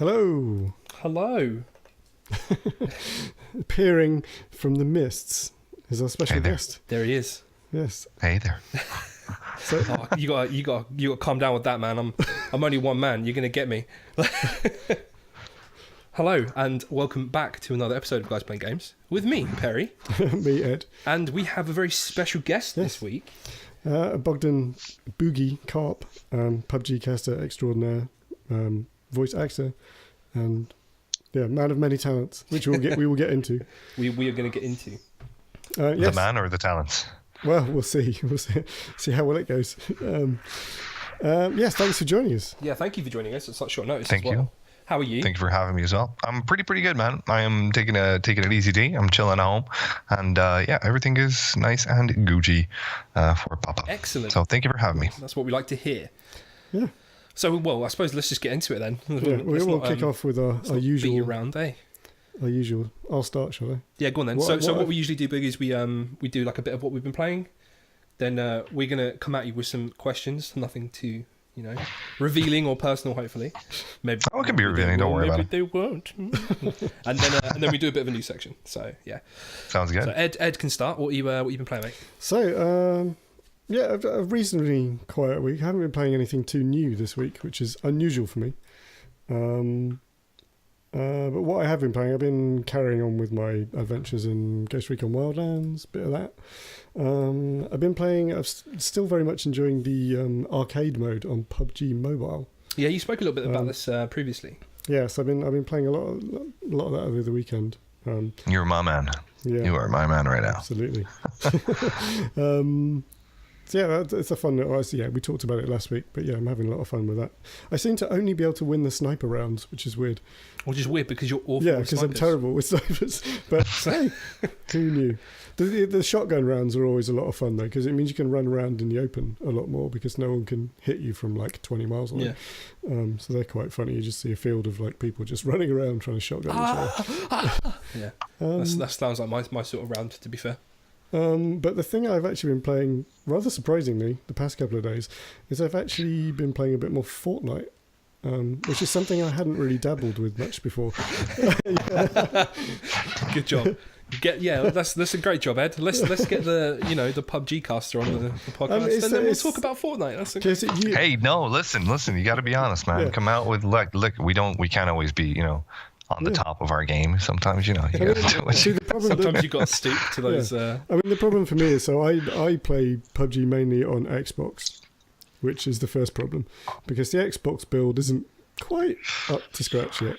Hello. Hello. Appearing from the mists is our special guest. There he is. Yes. Hey there. So, you got to calm down with that, man. I'm only one man. You're gonna get me. Hello and welcome back to another episode of Guys Playing Games with me, Perry. Me, Ed. And we have a very special guest this week. Bogdan, Boogie, Carp, PUBG caster extraordinaire, voice actor, and man of many talents, which we will get into. We are going to get into. Yes. The man or the talents? Well, we'll see. We'll see how well it goes. Yes, thanks for joining us. Yeah, thank you for joining us at such short notice. Thank you. How are you? Thank you for having me as well. I'm pretty good, man. I am taking it easy day. I'm chilling at home, and everything is nice and Gucci for Papa. Excellent. So thank you for having me. That's what we like to hear. Yeah. So, well, I suppose let's just get into it then. Yeah, we'll kick off with our usual round, eh? Our usual. I'll start, shall I? Yeah, go on then. What we usually do, Boogie, is we do like a bit of what we've been playing. Then we're gonna come at you with some questions. Nothing too, revealing or personal. Hopefully, maybe. Oh, it can be revealing. Don't worry about it. Maybe they won't. and then we do a bit of a new section. So yeah. Sounds good. So Ed can start. What you been playing, mate? So a reasonably quiet week. I haven't been playing anything too new this week, which is unusual for me. But what I have been playing, I've been carrying on with my adventures in Ghost Recon Wildlands, bit of that. I've been playing, I'm still very much enjoying the arcade mode on PUBG Mobile. Yeah, you spoke a little bit about this previously. Yes, I've been playing a lot of that over the weekend. You're my man. Yeah, you are my man right now. Absolutely. So yeah, it's a fun little. Yeah, we talked about it last week, but yeah, I'm having a lot of fun with that. I seem to only be able to win the sniper rounds, which is weird. Which is weird because you're awful. Yeah, because I'm terrible with snipers. But hey, who knew? The shotgun rounds are always a lot of fun though, because it means you can run around in the open a lot more because no one can hit you from like 20 miles away. Yeah. So they're quite funny. You just see a field of like people just running around trying to shotgun each other. Yeah, that sounds like my sort of round. To be fair. But the thing I've actually been playing, rather surprisingly, the past couple of days, is I've actually been playing a bit more Fortnite, which is something I hadn't really dabbled with much before. Good job. That's a great job, Ed. Let's get the the PUBG caster on the podcast, and then we'll talk about Fortnite. Hey, no, listen. You got to be honest, man. Yeah. Come out with look. We can't always be on the top of our game. Sometimes, you got to do it. Sometimes you've got to stoop to those... I mean, the problem for me is, so I play PUBG mainly on Xbox, which is the first problem, because the Xbox build isn't quite up to scratch yet.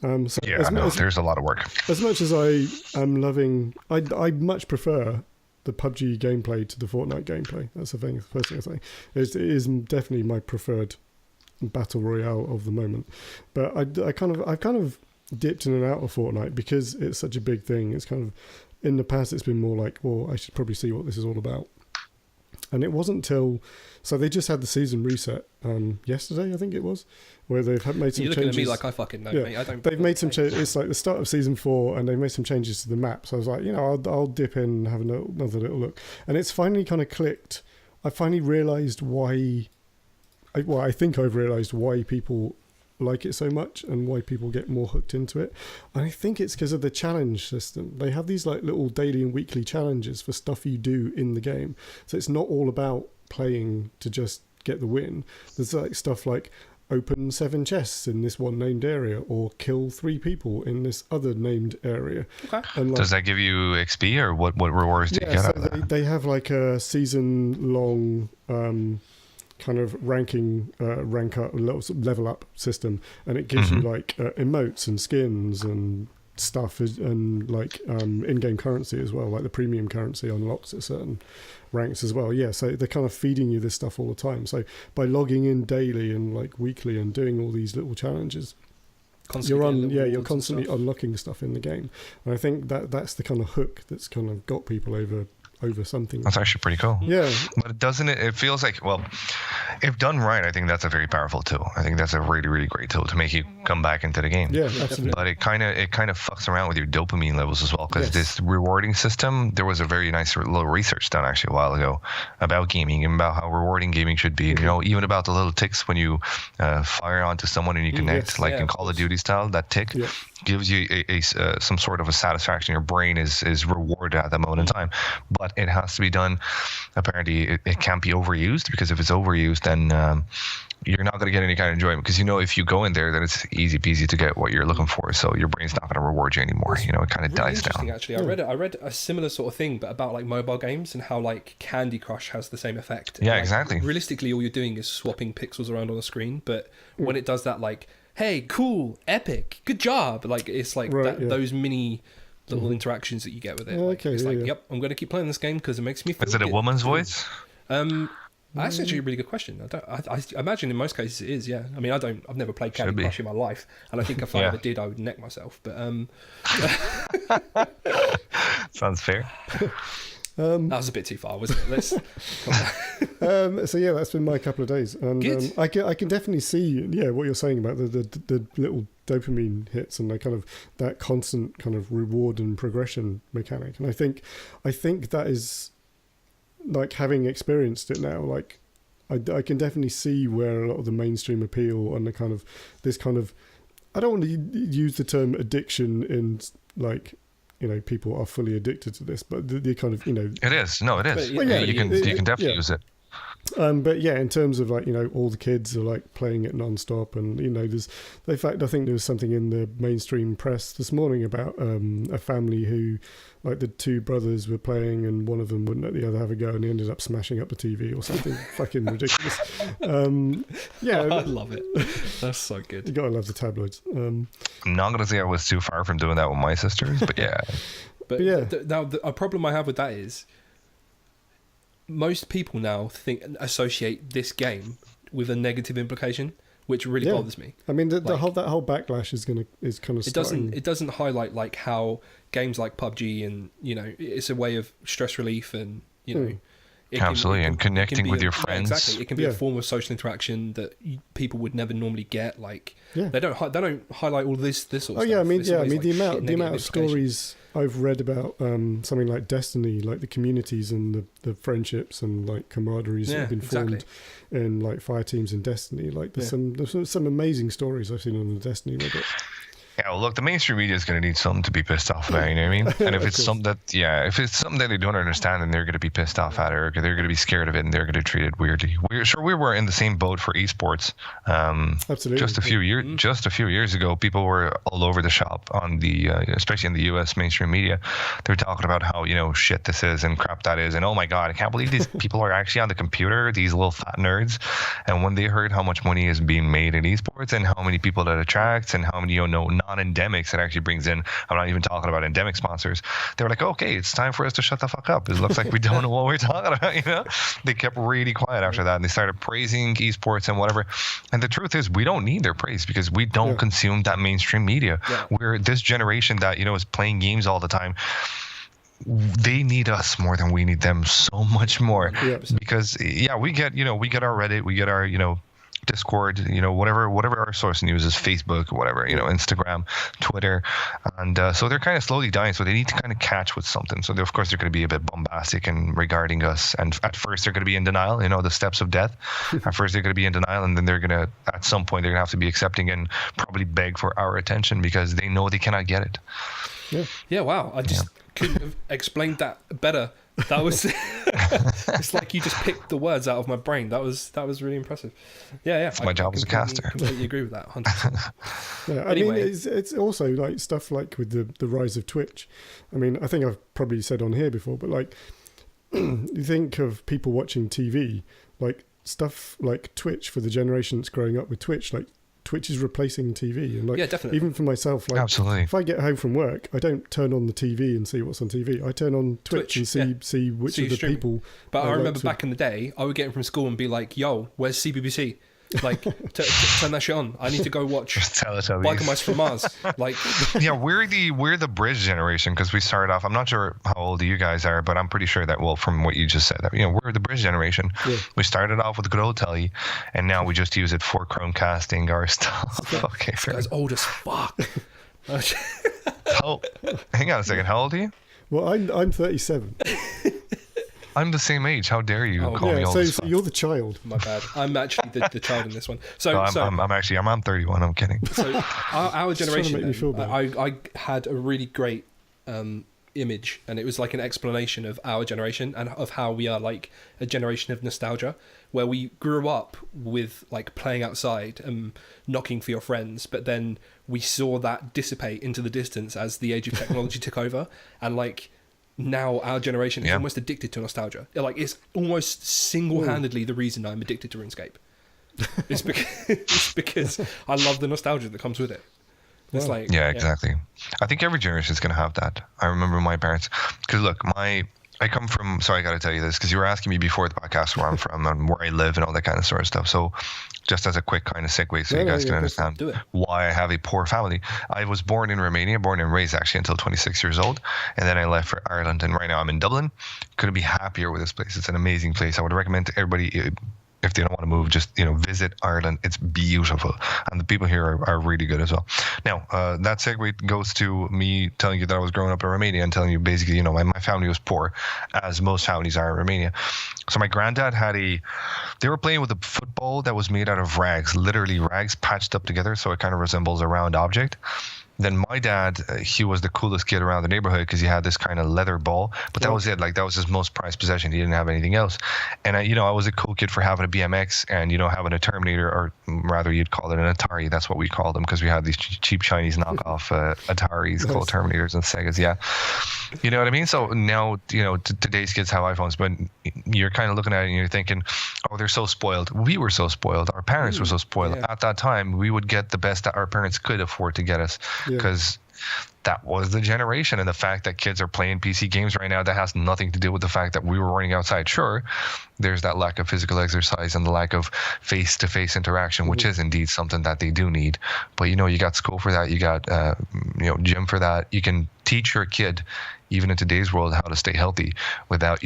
There's a lot of work. As much as I am loving... I much prefer the PUBG gameplay to the Fortnite gameplay. That's the first thing I say. It is definitely my preferred battle royale of the moment. But I've kind of dipped in and out of Fortnite because it's such a big thing. It's kind of, in the past it's been more like, well, I should probably see what this is all about. And it wasn't till, so they just had the season reset yesterday, I think it was, where they've made some changes. You're looking at me like I fucking know, mate. They've made some changes. It's like the start of season 4 and they've made some changes to the map. So I was like, I'll dip in and have another little look. And it's finally kind of clicked. I finally realised why, I think I've realised why people like it so much and why people get more hooked into it. And I think it's because of the challenge system. They have these like little daily and weekly challenges for stuff you do in the game. So it's not all about playing to just get the win. There's like stuff like open 7 chests in this one named area or kill 3 people in this other named area. Okay. And does that give you XP or what rewards do you get out of that? They have like a season long kind of ranking, rank up, level up system, and it gives you like emotes and skins and stuff, and like in-game currency as well. Like the premium currency unlocks at certain ranks as well. Yeah, so they're kind of feeding you this stuff all the time. So by logging in daily and like weekly and doing all these little challenges, you're constantly unlocking stuff in the game. And I think that's the kind of hook that's kind of got people over over something. That's actually pretty cool. Yeah. But it feels like, well, if done right, I think that's a very powerful tool. I think that's a really, really great tool to make you come back into the game. Yeah, absolutely. But it kind of fucks around with your dopamine levels as well, because Yes. this rewarding system, there was a very nice little research done actually a while ago about gaming and about how rewarding gaming should be. You know, even about the little ticks when you fire onto someone and you connect, Yes. like Yeah, in of Call of course. Duty style, that tick Yeah. gives you some sort of a satisfaction. Your brain is rewarded at that moment in time, but it has to be done. Apparently, it can't be overused, because if it's overused, then you're not going to get any kind of enjoyment, because if you go in there, then it's easy peasy to get what you're looking for. So your brain's not going to reward you anymore. It kind of Really dies interesting, down. actually. I read a similar sort of thing, but about like mobile games and how like Candy Crush has the same effect. Yeah, Like, exactly. Realistically, all you're doing is swapping pixels around on the screen, but when it does that, like, hey, cool, epic, good job, like it's like Right, yeah. those mini little interactions that you get with it. Like, Okay, it's yeah, like, yeah. yep, I'm going to keep playing this game because it makes me feel Is it a good. woman's voice? That's actually a really good question. I imagine in most cases it is. Yeah. I mean, I've never played Candy be. Crush in my life, and I think if I Yeah. ever did, I would neck myself. But Sounds fair. that was a bit too far, wasn't it? Let's. So yeah, that's been my couple of days, and Good. I can definitely see what you're saying about the little dopamine hits and that constant kind of reward and progression mechanic. And I think that is, like, having experienced it now, like I can definitely see where a lot of the mainstream appeal and this kind of I don't want to use the term addiction in, like, people are fully addicted to this, but the kind of It is. No, it is. But, yeah, you can definitely use it. but yeah, in terms of, like, all the kids are like playing it non-stop, and there's, in fact, I think there was something in the mainstream press this morning about a family who, like, the two brothers were playing and one of them wouldn't let the other have a go, and he ended up smashing up the TV or something fucking ridiculous. Yeah, I love it. That's so you good. gotta love the tabloids. I'm not going to say I was too far from doing that with my sisters, but yeah. But yeah. Now, a problem I have with that is most people now associate this game with a negative implication, which really Yeah. bothers me. I mean, that Like- whole backlash is kind of starting. It doesn't highlight like how games like PUBG and it's a way of stress relief and it Absolutely, and connecting be with a- your yeah, friends. exactly, it can be Yeah. a form of social interaction that people would never normally get. Like Yeah. they don't highlight all this sort of stuff. Oh yeah, I mean, It's yeah, I always, mean, like, the shit amount negative of implication. stories I've read about something like Destiny, like the communities and the friendships and, like, camaraderies that Yeah, have been formed in, like, fire teams in Destiny. Like, there's some amazing stories I've seen on the Destiny Reddit. Yeah, well, look, the mainstream media is going to need something to be pissed off about, you know what I mean? And if it's something if it's something that they don't understand, then they're going to be pissed off at it, or they're going to be scared of it, and they're going to treat it weirdly. We were in the same boat for esports. Absolutely. Just a few years ago, people were all over the shop on the, especially in the U.S. mainstream media. They were talking about how shit this is and crap that is, and oh my god, I can't believe these people are actually on the computer, these little fat nerds. And when they heard how much money is being made in esports and how many people that attracts and how many non-endemics it actually brings in, I'm not even talking about endemic sponsors. They were like, okay, it's time for us to shut the fuck up. It looks like we don't know what we're talking about. They kept really quiet after that, and they started praising esports and whatever. And the truth is, we don't need their praise because we don't consume that mainstream media. Yeah. We're this generation that is playing games all the time. They need us more than we need them, so much more. Yeah. Because we get our Reddit, we get our Discord, whatever our source news is, Facebook, whatever, Instagram, Twitter, and so they're kind of slowly dying. So they need to kind of catch with something. So of course they're going to be a bit bombastic and regarding us. And at first they're going to be in denial. The steps of death. At first they're going to be in denial, and then they're going to, at some point, they're going to have to be accepting and probably beg for our attention because they know they cannot get it. Yeah, wow. I just couldn't have explained that better. That was it's like you just picked the words out of my brain. That was really impressive. Yeah. My job as a caster. Completely agree with that. 100%. Yeah, I Anyway. mean, it's also like stuff like with the rise of Twitch. I mean, I think I've probably said on here before, but like you think of people watching TV, like stuff like Twitch for the generation that's growing up with Twitch, like Twitch is replacing TV, and like Yeah, definitely. even for myself, like Absolutely. if I get home from work, I don't turn on the TV and see what's on TV. I turn on Twitch and see which See of the streaming. people. But I like remember to- back in the day, I would get in from school and be like, "Yo, where's CBBC?" Like, turn that shit on. I need to go watch Just Teletubbies. Biker Mice from Mars. Like, Yeah, we're the bridge generation because we started off. I'm not sure how old you guys are, but I'm pretty sure that, well, from what you just said, that we're the bridge generation. Yeah. We started off with good old telly, and now we just use it for Chromecasting our stuff. Okay, this fair. guy's old as fuck. Hang on a second. How old are you? Well, I'm 37. I'm the same age. How dare you call me Yeah, old so as fuck? you're the child. My bad. I'm actually the child in this one. So, No, I'm 31. I'm kidding. so our Just trying to generation, make me feel then, I had a really great image, and it was like an explanation of our generation and of how we are like a generation of nostalgia, where we grew up with like playing outside and knocking for your friends, but then we saw that dissipate into the distance as the age of technology took over, and like now our generation is almost addicted to nostalgia. Like, it's almost single-handedly the reason I'm addicted to RuneScape. It's because I love the nostalgia that comes with it. It's like, Yeah, exactly. I think every generation is going to have that. I remember my parents, because look, I come from, so I got to tell you this, because you were asking me before the podcast where I'm from and where I live and all that kind of sort of stuff. So just as a quick kind of segue so you guys can understand why I have a poor family. I was born in Romania, born and raised actually until 26 years old. And then I left for Ireland, and right now I'm in Dublin. Couldn't be happier with this place. It's an amazing place. I would recommend to everybody, if they don't want to move, just visit Ireland. It's beautiful, and the people here are really good as well. Now, that segue goes to me telling you that I was growing up in Romania and telling you basically, my family was poor, as most families are in Romania. So my granddad they were playing with a football that was made out of rags, literally rags patched up together, so it kind of resembles a round object. Then my dad, he was the coolest kid around the neighborhood because he had this kind of leather ball, but that was it. Like, that was his most prized possession. He didn't have anything else. And I was a cool kid for having a BMX and, having a Terminator, or rather you'd call it an Atari. That's what we called them, because we had these cheap Chinese knockoff Ataris called Terminators and Segas. Yeah. You know what I mean? So now, today's kids have iPhones, but you're kind of looking at it and you're thinking, oh, they're so spoiled. We were so spoiled. Our parents were so spoiled. Yeah. At that time, we would get the best that our parents could afford to get us, because that was the generation. And the fact that kids are playing PC games right now, that has nothing to do with the fact that we were running outside. Sure, there's that lack of physical exercise and the lack of face-to-face interaction, which is indeed something that they do need. But, you got school for that. You got, gym for that. You can teach your kid, even in today's world, how to stay healthy without,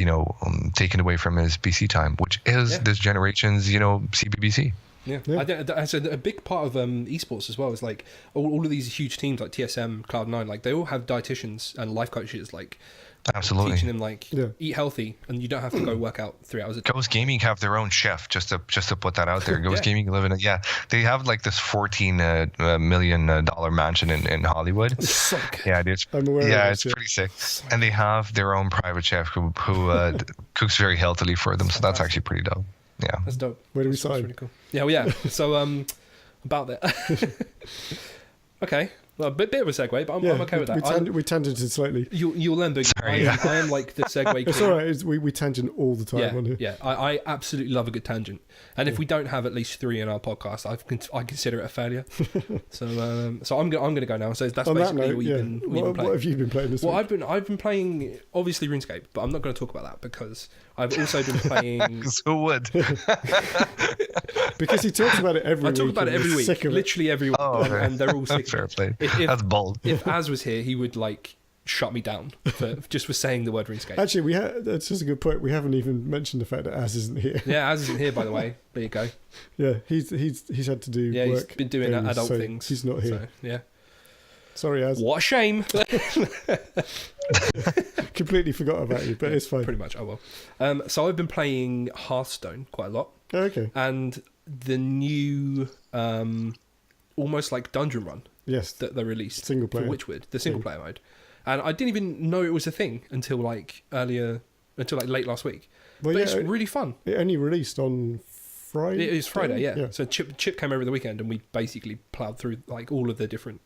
taking away from his PC time, which is this generation's, CBBC. Yeah. That's a big part of esports as well. Is like all of these huge teams like TSM, Cloud9, like they all have dietitians and life coaches, like absolutely teaching them like eat healthy, and you don't have to go work out 3 hours a day. Ghost Gaming have their own chef, just to put that out there. Ghost Gaming live in it. Yeah, they have like this $14 million mansion in Hollywood. Yeah, it's pretty sick. And they have their own private chef who cooks very healthily for them. So that's actually pretty dope. Yeah, that's dope. Where do we sign? Really cool. Yeah, well, yeah. So about that. Okay. Well, a bit of a segue, but I'm okay with that. We tangented slightly. You'll learn, Boogie. I am like the segue king. It's all right. We tangent all the time on here. Yeah, I absolutely love a good tangent. And if we don't have at least 3 in our podcast, I consider it a failure. So I'm going to go now. So that's basically what you've been playing. What have you been playing this week? I've been playing, obviously, RuneScape, but I'm not going to talk about that because I've also been playing... Who would? Because he talks about it every week. I talk about it every week, literally every week, and they're all sick. Fair play. That's bold. If Az was here, he would like shut me down just for saying the word RuneScape. Actually, that's just a good point. We haven't even mentioned the fact that Az isn't here. Yeah, Az isn't here, by the way. There you go. Yeah, he's had to do work. He's been doing adult things. He's not here. So, yeah. Sorry, Az. What a shame. Completely forgot about you, but it's fine. Pretty much, I will. So I've been playing Hearthstone quite a lot. Oh, okay. And the new, almost like dungeon run. Yes. That they released. Single player. For Witchwood, the single player mode. And I didn't even know it was a thing until late last week. Well, but it's really fun. It only released on Friday. It is Friday, yeah. So Chip came over the weekend and we basically ploughed through like all of the different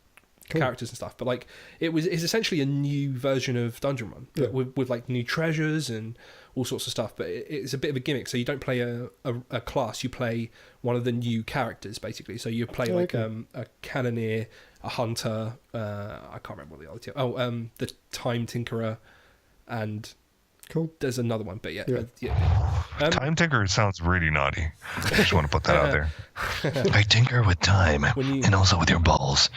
characters and stuff. But like it's essentially a new version of Dungeon Run, but with like new treasures and all sorts of stuff. But it's a bit of a gimmick. So you don't play a class, you play one of the new characters basically. So you play a cannoneer, a hunter, I can't remember what the other two. The time tinkerer, and Cool. There's another one, but yeah. Time tinker sounds really naughty. I just want to put that out there. I tinker with time and also with your balls.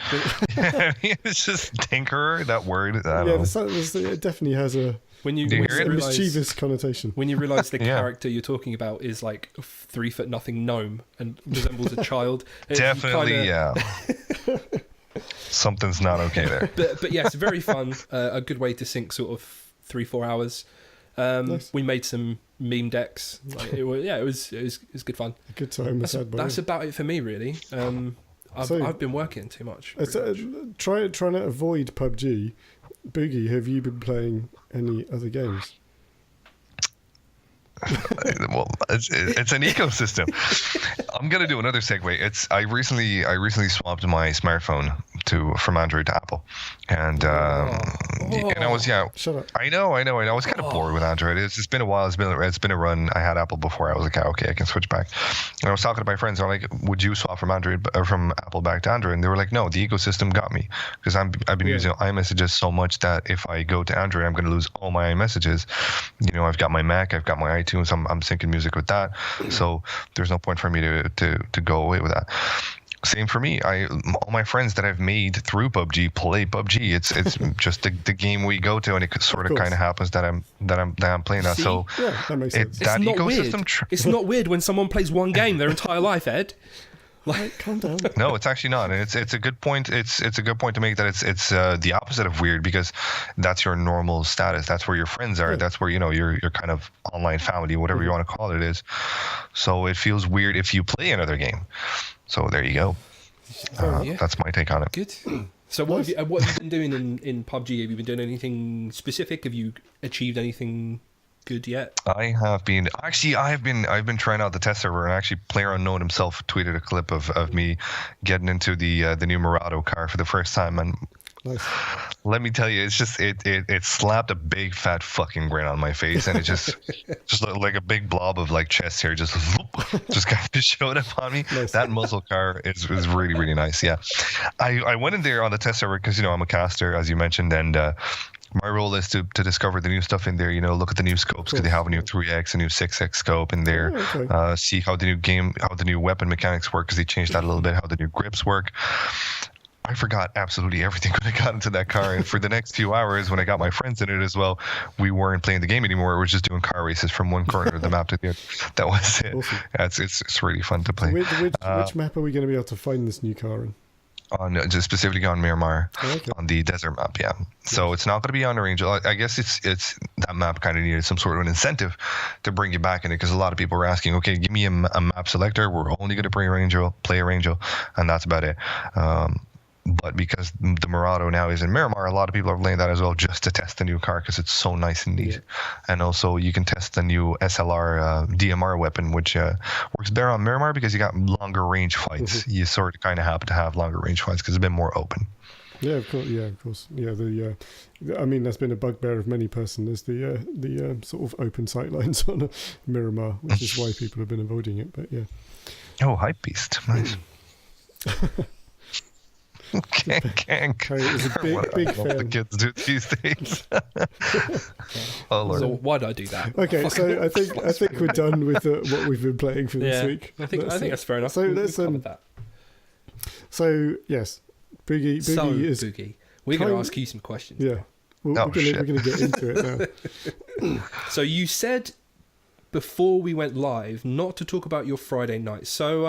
It's just tinkerer, that word. I don't know. It definitely has a mischievous connotation. When you realise the character you're talking about is like a 3 foot nothing gnome and resembles a child. Definitely, yeah. Something's not okay there. But yeah, it's very fun. A good way to sink sort of 3-4 hours. Nice. We made some meme decks. It was good fun. A good time. That's about it for me, really. I've been working too much. Trying to avoid PUBG. Boogie, have you been playing any other games? Well, it's an ecosystem. I'm gonna do another segue. I recently swapped my smartphone from Android to Apple, and I was Shut up. I know. I was kind of bored with Android. It's been a while. It's been a run. I had Apple before. I was like, okay, I can switch back. And I was talking to my friends. They're like, would you swap from Apple back to Android? And they were like, no, the ecosystem got me because I've been using iMessages so much that if I go to Android, I'm going to lose all my iMessages. I've got my Mac, I've got my iTunes. I'm syncing music with that, so there's no point for me to go away with that. Same for me. All my friends that I've made through PUBG play PUBG. It's just the game we go to, and it sort of kind of happens that I'm playing that. So that makes sense. It's not weird. It's not weird when someone plays one game their entire life, Ed. Like, calm down. No, it's actually not, and it's a good point. It's a good point to make that it's the opposite of weird, because that's your normal status. That's where your friends are. Yeah. That's where your kind of online family, whatever you want to call it, is. So it feels weird if you play another game. So there you go. That's my take on it. Good. So what have you been doing in PUBG? Have you been doing anything specific? Have you achieved anything good yet? I've been trying out the test server, and actually PlayerUnknown himself tweeted a clip of me getting into the new Murado car for the first time, and nice. Let me tell you, it's just it slapped a big fat fucking grin on my face, and it just looked like a big blob of like chest hair just kind of showed up on me. Nice. That muscle car is really, really nice. Yeah, I went in there on the test server because I'm a caster, as you mentioned, and my role is to discover the new stuff in there, look at the new scopes, because they have a new 3x, a new 6x scope in there, see how the new weapon mechanics work, because they changed that a little bit, how the new grips work. I forgot absolutely everything when I got into that car, and for the next few hours, when I got my friends in it as well, we weren't playing the game anymore. We were just doing car races from one corner of the map to the other. That was it. Awesome. It's really fun to play. Which map are we going to be able to find this new car in? Just specifically on Miramar, on the desert map, yeah. So it's not going to be on the Angel. I guess it's that map kind of needed some sort of an incentive to bring you back in it, because a lot of people were asking, okay, give me a map selector. We're only going to play a Angel, and that's about it. But because the Murado now is in Miramar, a lot of people are playing that as well, just to test the new car, because it's so nice and neat. Yeah. And also you can test the new SLR DMR weapon, which works better on Miramar because you got longer range fights. Mm-hmm. You sort of kind of happen to have longer range fights because it's a bit more open. Yeah, of course. Yeah, I mean, that's been a bugbear of many person, is the sort of open sight lines on Miramar, which is why people have been avoiding it. But yeah. Oh, hype beast, nice. Kank. It's a big fan. What the kids do these days. Oh Lord. So why did I do that? Okay, so I think we're done with what we've been playing for this week. I think that's fair enough. So let's that. So yes, Boogie is Boogie. We're going to ask you some questions. Yeah, we're going to get into it now. So you said before we went live not to talk about your Friday night. So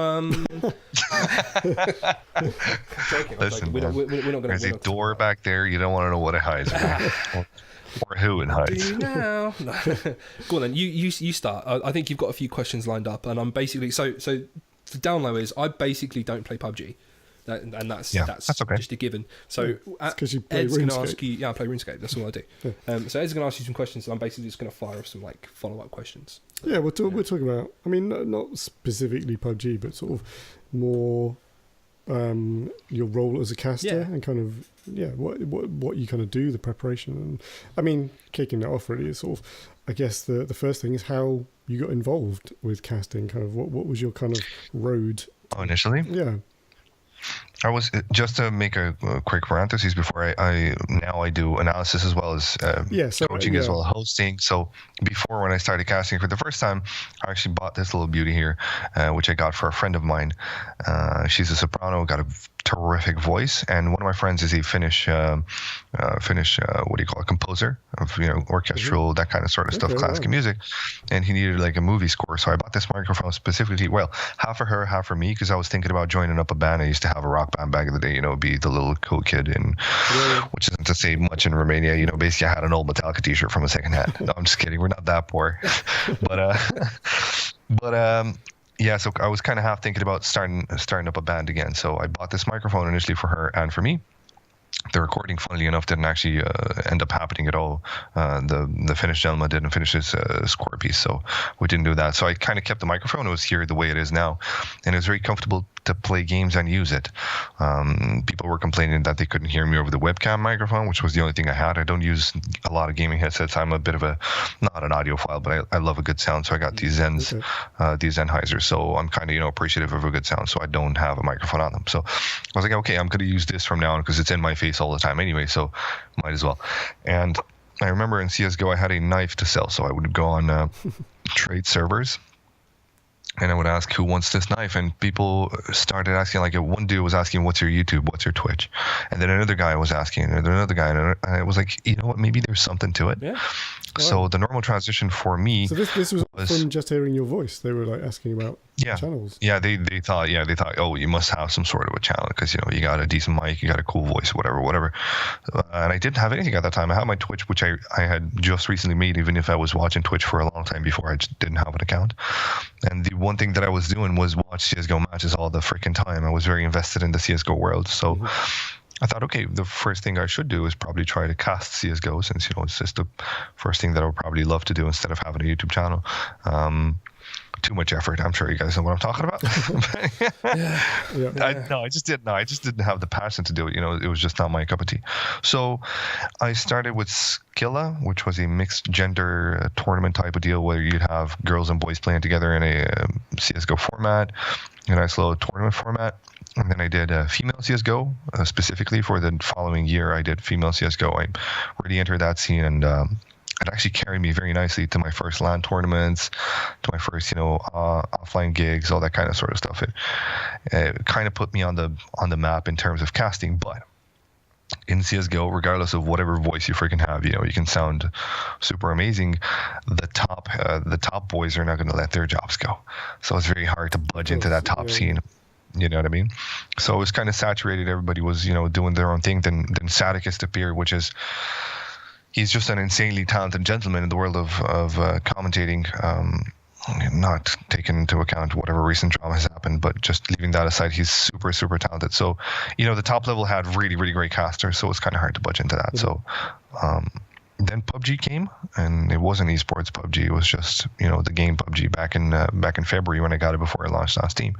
listen, we're not going there's a door back there. You don't want to know what it hides, or who it hides. Do you now? No. Go on then. You start. I think you've got a few questions lined up, and I'm basically so the down low is I basically don't play PUBG. And that's okay. Just a given. So because you play Ed's going to RuneScape. ask you. Yeah, I play RuneScape. That's all I do. Yeah. So Ed's going to ask you some questions, and I'm basically just going to fire off some like follow-up questions. So, yeah, we're talking about. I mean, not specifically PUBG, but sort of more your role as a caster and kind of what you kind of do, the preparation. And I mean, kicking that off really is sort of. I guess the first thing is how you got involved with casting. Kind of what was your kind of road? Oh, initially. Yeah. I was just to make a quick parenthesis before I now I do analysis as well as coaching as well as hosting. So before, when I started casting for the first time, I actually bought this little beauty here, which I got for a friend of mine. She's a soprano, got a terrific voice, and one of my friends is a Finnish what do you call it, composer of orchestral, that kind of sort of stuff, classical music, and he needed like a movie score. So I bought this microphone specifically, well, half for her, half for me, because I was thinking about joining up a band. I used to have a rock band back in the day, be the little cool kid, which isn't to say much in Romania. Basically I had an old Metallica t-shirt from a second hand. No, I'm just kidding, we're not that poor. but yeah, so I was kind of half thinking about starting up a band again. So I bought this microphone initially for her and for me. The recording, funnily enough, didn't actually end up happening at all. The Finnish gentleman didn't finish his score piece, so we didn't do that. So I kind of kept the microphone. It was here the way it is now, and it was very comfortable to play games and use it. People were complaining that they couldn't hear me over the webcam microphone, which was the only thing I had. I don't use a lot of gaming headsets. I'm a bit of not an audiophile, but I love a good sound. So I got these Zens, these Sennheisers. So I'm kind of appreciative of a good sound. So I don't have a microphone on them. So I was like, okay, I'm going to use this from now on because it's in my face all the time anyway. So might as well. And I remember in CS:GO I had a knife to sell, so I would go on trade servers. And I would ask, who wants this knife? And people started asking, like one dude was asking, what's your YouTube? What's your Twitch? And then another guy was asking, and another guy. And I was like, you know what? Maybe there's something to it. Yeah. So the normal transition for me. So this was from just hearing your voice. They were like asking about channels. Yeah, they thought, oh, you must have some sort of a channel because you got a decent mic, you got a cool voice, whatever. And I didn't have anything at that time. I had my Twitch, which I had just recently made, even if I was watching Twitch for a long time before. I just didn't have an account. And the one thing that I was doing was watch CS:GO matches all the freaking time. I was very invested in the CS:GO world, so. I thought, okay, the first thing I should do is probably try to cast CS:GO, since it's just the first thing that I would probably love to do instead of having a YouTube channel. Too much effort. I'm sure you guys know what I'm talking about. I just didn't. I just didn't have the passion to do it. It was just not my cup of tea. So I started with Skilla, which was a mixed gender tournament type of deal where you'd have girls and boys playing together in a CS:GO format, a nice little tournament format. And then I did female CS:GO, specifically for the following year. I did female CS:GO. I really entered that scene, and it actually carried me very nicely to my first LAN tournaments, to my first, offline gigs, all that kind of sort of stuff. It kind of put me on the map in terms of casting. But in CS:GO, regardless of whatever voice you freaking have, you can sound super amazing. The top boys are not going to let their jobs go, so it's very hard to budge into that top scene. You know what I mean? So it was kind of saturated. Everybody was, doing their own thing. Then Sadicus appeared, which is, he's just an insanely talented gentleman in the world of commentating. Not taking into account whatever recent drama has happened, but just leaving that aside, he's super, super talented. So, the top level had really, really great casters, so it's kind of hard to budge into that. So, then PUBG came, and it wasn't esports PUBG. It was just, the game PUBG back in February when I got it before I launched on Steam.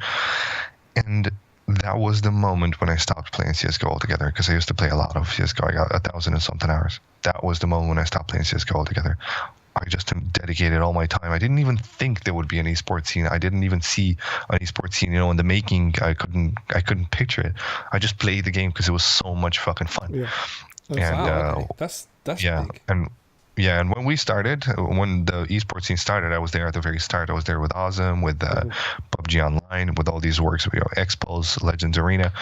And that was the moment when I stopped playing CS:GO altogether, because I used to play a lot of CS:GO. I got 1,000 and something hours. That was the moment when I stopped playing CS:GO altogether. I just dedicated all my time. I didn't even think there would be an esports scene. I didn't even see an esports scene, in the making. I couldn't picture it. I just played the game because it was so much fucking fun. Yeah. That's big. And when the esports scene started, I was there at the very start. I was there with Awesome, with PUBG Online, with all these works, Expos, Legends Arena.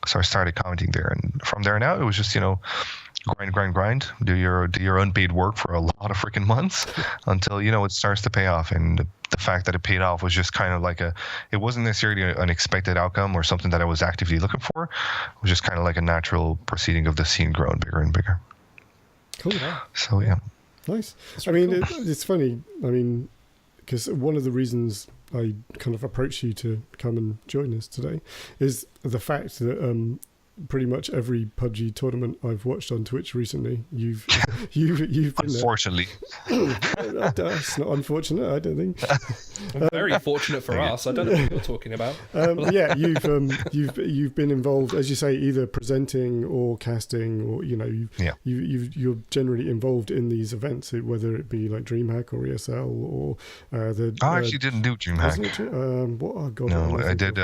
So I started commenting there, and from there now, it was just grind. Do your unpaid work for a lot of freaking months until it starts to pay off. And the fact that it paid off was just kind of like it wasn't necessarily an expected outcome or something that I was actively looking for. It was just kind of like a natural proceeding of the scene growing bigger and bigger. Cool. So yeah. Nice. It's funny. Because one of the reasons I kind of approached you to come and join us today is the fact that pretty much every PUBG tournament I've watched on Twitch recently, you've been unfortunately there. That's not unfortunate, I don't think. Very fortunate for us. I don't know what you're talking about. You've been involved, as you say, either presenting or casting, or you're generally involved in these events, whether it be like DreamHack or ESL or I actually didn't do DreamHack. I did.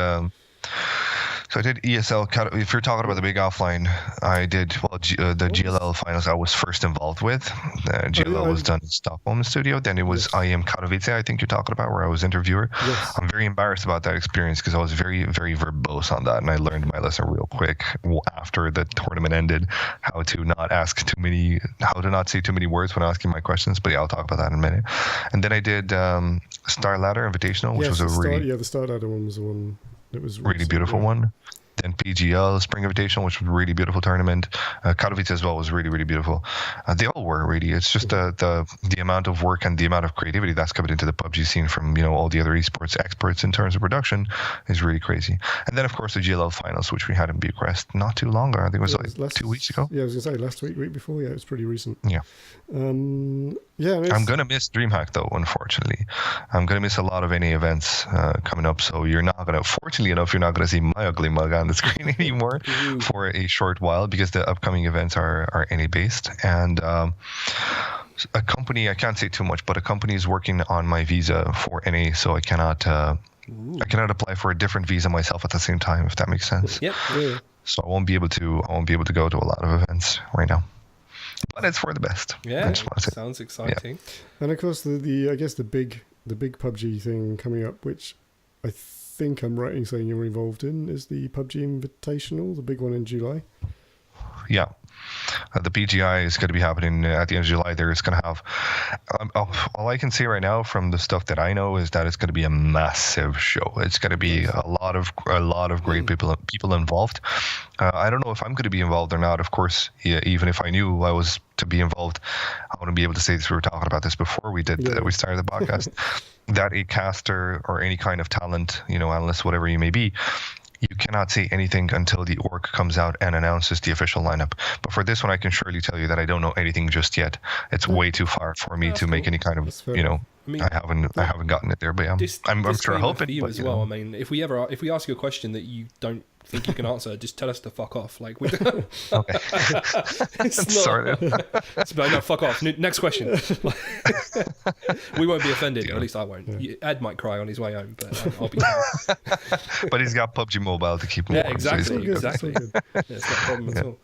So I did ESL. If you're talking about the big offline, I did the GLL finals. I was first involved with. GLL was done in Stockholm studio. Then it was IM Katowice. I think you're talking about, where I was interviewer. Yes. I'm very embarrassed about that experience because I was very, very verbose on that, and I learned my lesson real quick after the tournament ended. How to not say too many words when asking my questions. But yeah, I'll talk about that in a minute. And then I did Star Ladder Invitational, which was the Star Ladder one was the one. It was really beautiful one. Then PGL Spring Invitational, which was a really beautiful tournament. Katowice as well was really, really beautiful. They all were really. It's just the amount of work and the amount of creativity that's coming into the PUBG scene from all the other esports experts in terms of production is really crazy. And then of course the GLL finals, which we had in Bucharest not too long ago. I think it was 2 weeks ago. Yeah, I was gonna say last week before. Yeah, it was pretty recent. Yeah. I'm gonna miss DreamHack though. Unfortunately, I'm gonna miss a lot of NA events coming up. So fortunately enough, you're not gonna see my ugly mug on the screen anymore for a short while, because the upcoming events are NA based, and a company, I can't say too much, but a company is working on my visa for NA, so I cannot apply for a different visa myself at the same time, if that makes sense. Yep. Yeah. So I won't be able to go to a lot of events right now. But it's for the best. Yeah, sounds exciting. Yeah. And of course, I guess the big PUBG thing coming up, which I think I'm right in saying you're involved in, is the PUBG Invitational, the big one in July. Yeah. The PGI is going to be happening at the end of July. There is going to have all I can say right now from the stuff that I know is that it's going to be a massive show. It's going to be a lot of great people involved. I don't know if I'm going to be involved or not. Of course, even if I knew I was to be involved, I wouldn't be able to say this. We were talking about this before we started the podcast. That a caster or any kind of talent, analyst, whatever you may be, you cannot say anything until the org comes out and announces the official lineup. But for this one, I can surely tell you that I don't know anything just yet. It's way too far for me to make any kind of, I haven't gotten it there. But yeah, I'm sure hoping. For you as well. I mean, if we ask you a question that you don't think you can answer, just tell us to fuck off. Like we don't. Okay. Sorry. No, fuck off. Next question. We won't be offended, or at least I won't. Yeah. Ed might cry on his way home, but I'll be. But he's got PUBG Mobile to keep him warm. Exactly. It's not a problem at all.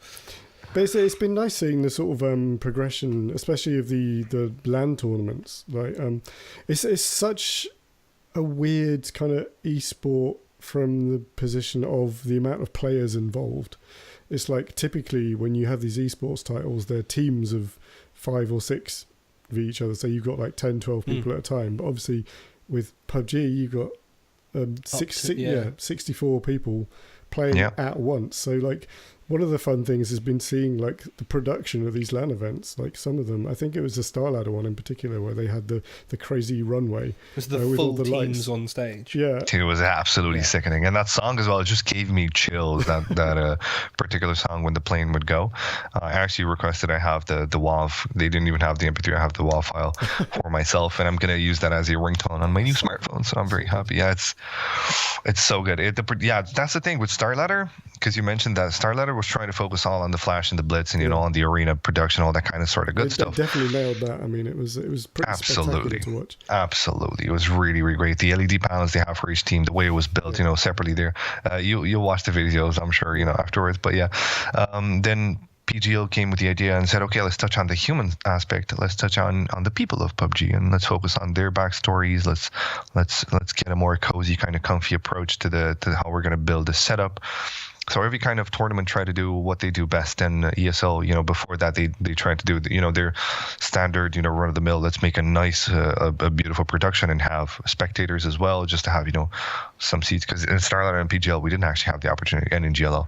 But it's been nice seeing the sort of progression, especially of the LAN tournaments. Like, it's such a weird kind of esport from the position of the amount of players involved. It's like typically when you have these esports titles, they're teams of 5 or 6 of each other. So you've got like 10, 12 people at a time. But obviously with PUBG, you've got 64 people playing at once. So like one of the fun things has been seeing like the production of these LAN events. Like some of them, I think it was the Star Ladder one in particular, where they had the crazy runway. It was the with full all the teams lights on stage. Yeah, it was absolutely sickening, and that song as well, it just gave me chills. That particular song when the plane would go. I actually requested I have the WAV. They didn't even have the MP3. I have the WAV file for myself, and I'm gonna use that as a ringtone on my new smartphone. So I'm very happy. Yeah, it's so good. That's the thing with Star Ladder, because you mentioned that Star Ladder was trying to focus all on the flash and the blitz and on the arena production, all that kind of sort of good stuff. Definitely nailed that. I mean, it was pretty spectacular to watch. Absolutely, it was really, really great. The LED panels they have for each team, the way it was built, separately there. You'll watch the videos, I'm sure, afterwards. But yeah, then PGL came with the idea and said, okay, let's touch on the human aspect. Let's touch on the people of PUBG, and let's focus on their backstories. Let's get a more cozy, kind of comfy approach to how we're going to build the setup. So every kind of tournament tried to do what they do best, and ESL, before that they tried to do, their standard, run of the mill. Let's make a nice, a beautiful production and have spectators as well, just to have, some seats. Because in Starlight and PGL, we didn't actually have the opportunity, and in GLL.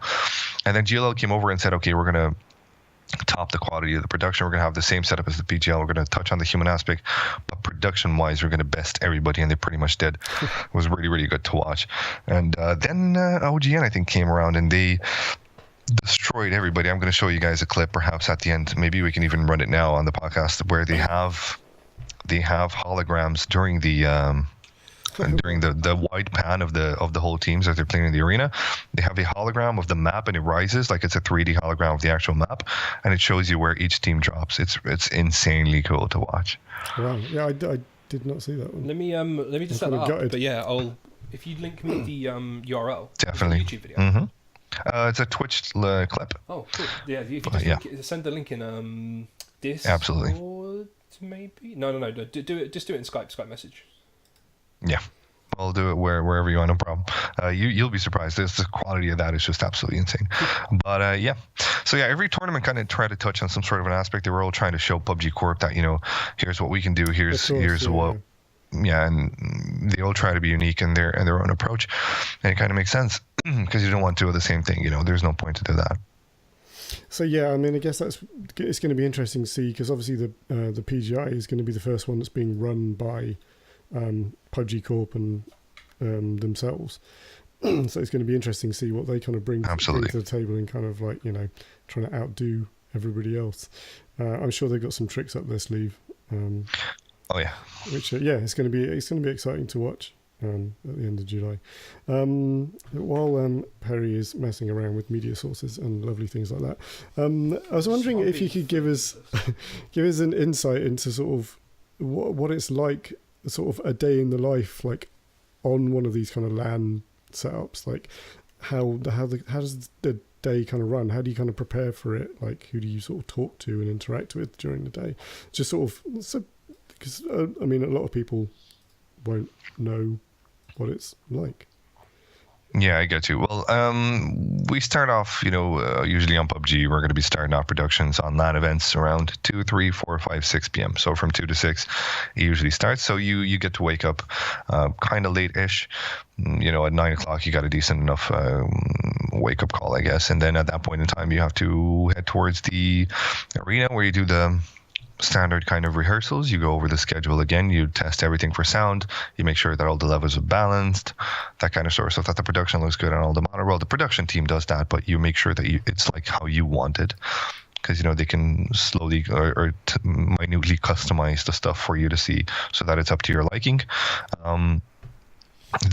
And then GLL came over and said, okay, we're going to top the quality of the production. We're going to have the same setup as the PGL. We're going to touch on the human aspect, but production-wise, we're going to best everybody, and they pretty much did. It was really, really good to watch. And then OGN, I think, came around, and they destroyed everybody. I'm going to show you guys a clip, perhaps at the end. Maybe we can even run it now on the podcast, where they have holograms during the wide pan of the whole teams as they're playing in the arena. They have a hologram of the map, and it rises like it's a 3D hologram of the actual map, and it shows you where each team drops. It's insanely cool to watch. Wow. Yeah, I did not see that one. Let me just set that up. But yeah, if you link me the URL, Definitely. of the YouTube video. Mm-hmm. It's a Twitch clip. Oh, cool. Yeah, if you just link it, send the link in Discord, Absolutely. maybe. No. Do it. Just do it in Skype message. Yeah. I'll do it wherever you want, no problem. You'll be surprised. The quality of that is just absolutely insane. But yeah. So yeah, every tournament kind of try to touch on some sort of an aspect. They were all trying to show PUBG Corp that, here's what we can do. Here's what. Yeah, and they all try to be unique in their own approach, and it kind of makes sense because you don't want to do the same thing. There's no point to do that. So yeah, I mean, I guess it's going to be interesting to see, because obviously the PGI is going to be the first one that's being run by PUBG Corp and themselves. So it's going to be interesting to see what they kind of bring to the table and kind of like, trying to outdo everybody else. I'm sure they've got some tricks up their sleeve. Oh yeah. Which it's going to be exciting to watch at the end of July. While Perry is messing around with media sources and lovely things like that, I was wondering if you could give us an insight into sort of what it's like, sort of a day in the life, like on one of these kind of LAN setups. Like how does the day kind of run? How do you kind of prepare for it? Like who do you sort of talk to and interact with during the day? Just sort of because I mean, a lot of people won't know what it's like. Yeah, I get you. Well, we start off, usually on PUBG, we're going to be starting off productions on LAN events around 2, 3, 4, 5, 6 p.m. So from 2 to 6, it usually starts. So you get to wake up kind of late-ish. At 9 o'clock, you got a decent enough wake-up call, I guess. And then at that point in time, you have to head towards the arena where you do the standard kind of rehearsals. You go over the schedule again, you test everything for sound, you make sure that all the levels are balanced, that kind of sort of stuff, that the production looks good on all the monitor. Well, the production team does that, but you make sure that it's like how you want it, because they can slowly or minutely customize the stuff for you to see so that it's up to your liking.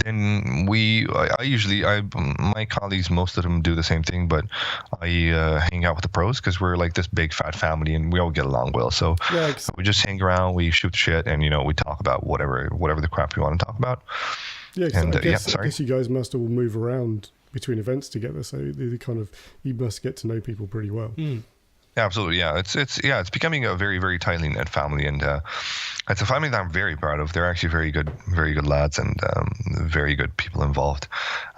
Then my colleagues, most of them do the same thing, but I hang out with the pros because we're like this big fat family and we all get along well. So we just hang around, we shoot shit, and we talk about whatever the crap we want to talk about. Yeah, and I guess you guys must all move around between events together, so you must get to know people pretty well. Yeah, absolutely, yeah. It's becoming a very, very tightly knit family, and it's a family that I'm very proud of. They're actually very good lads, and very good people involved.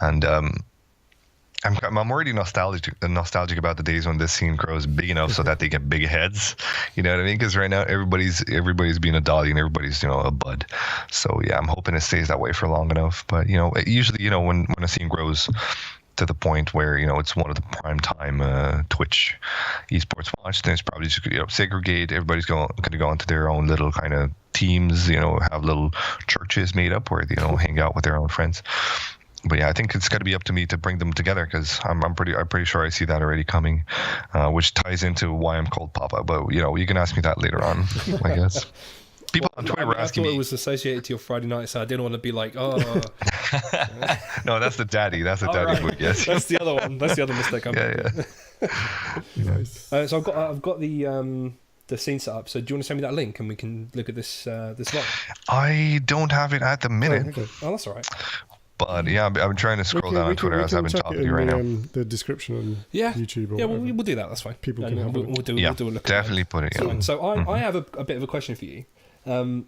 And I'm already nostalgic about the days when this scene grows big enough so that they get big heads. You know what I mean? Because right now everybody's being a dolly and everybody's a bud. So yeah, I'm hoping it stays that way for long enough. But usually when a scene grows to the point where it's one of the prime time Twitch esports watch, then it's probably just segregate. Everybody's going to go into their own little kind of teams, have little churches made up where they hang out with their own friends. But yeah, I think it's got to be up to me to bring them together, because I'm pretty sure I see that already coming, which ties into why I'm called Papa. But you can ask me that later on, I guess. People on Twitter were asking me. I thought it was associated to your Friday night, so I didn't want to be like, oh. No, that's the daddy. That's the daddy book. Yes. That's the other one. That's the other mistake I'm making. Nice. So I've got the scene set up. So do you want to send me that link and we can look at this live? I don't have it at the minute. Oh, okay. Oh, that's all right. But yeah, I'm trying to scroll down on Twitter as I've been talking to you right now. The description on YouTube. Or we'll do that. That's fine. People can have we'll do a look. Definitely put it in. So I have a bit of a question for you. And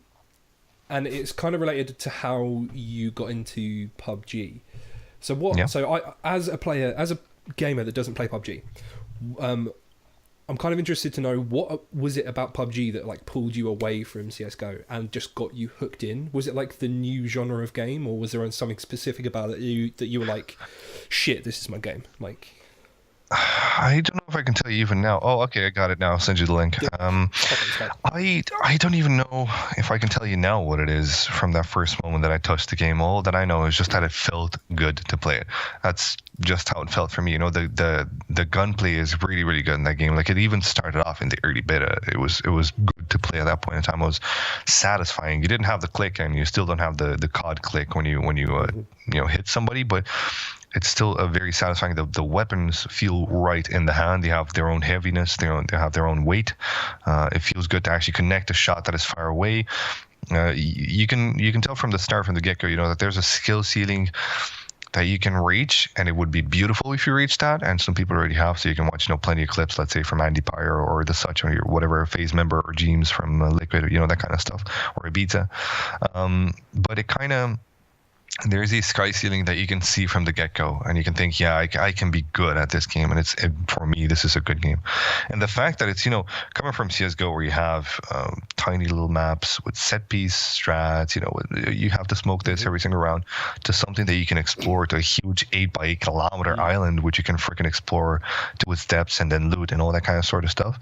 it's kind of related to how you got into PUBG. So what? Yeah. So I, as a gamer that doesn't play PUBG, I'm kind of interested to know, what was it about PUBG that like pulled you away from CS:GO and just got you hooked in? Was it like the new genre of game, or was there something specific about it that you were like, shit, this is my game? Like, I don't know if I can tell you even now. Oh, okay, I got it now. I'll send you the link. I don't even know if I can tell you now what it is from that first moment that I touched the game. All that I know is just that it felt good to play it. That's just how it felt for me. The gunplay is really, really good in that game. Like, it even started off in the early beta. It was good to play at that point in time. It was satisfying. You didn't have the click, and you still don't have the COD click when you hit somebody, but it's still a very satisfying. The weapons feel right in the hand. They have their own heaviness. They have their own weight. It feels good to actually connect a shot that is far away. you can tell from the start, from the get-go, that there's a skill ceiling that you can reach, and it would be beautiful if you reach that. And some people already have, so you can watch plenty of clips, let's say from Andy Pyre or the such, or whatever phase member, or James from Liquid, that kind of stuff, or Ibiza. But it kind of, there's a sky ceiling that you can see from the get-go, and you can think, I can be good at this game, and for me, this is a good game. And the fact that it's, coming from CSGO, where you have tiny little maps with set-piece strats, you have to smoke this every single round, to something that you can explore, to a huge 8x8 kilometer island, which you can freaking explore to its depths and then loot and all that kind of sort of stuff.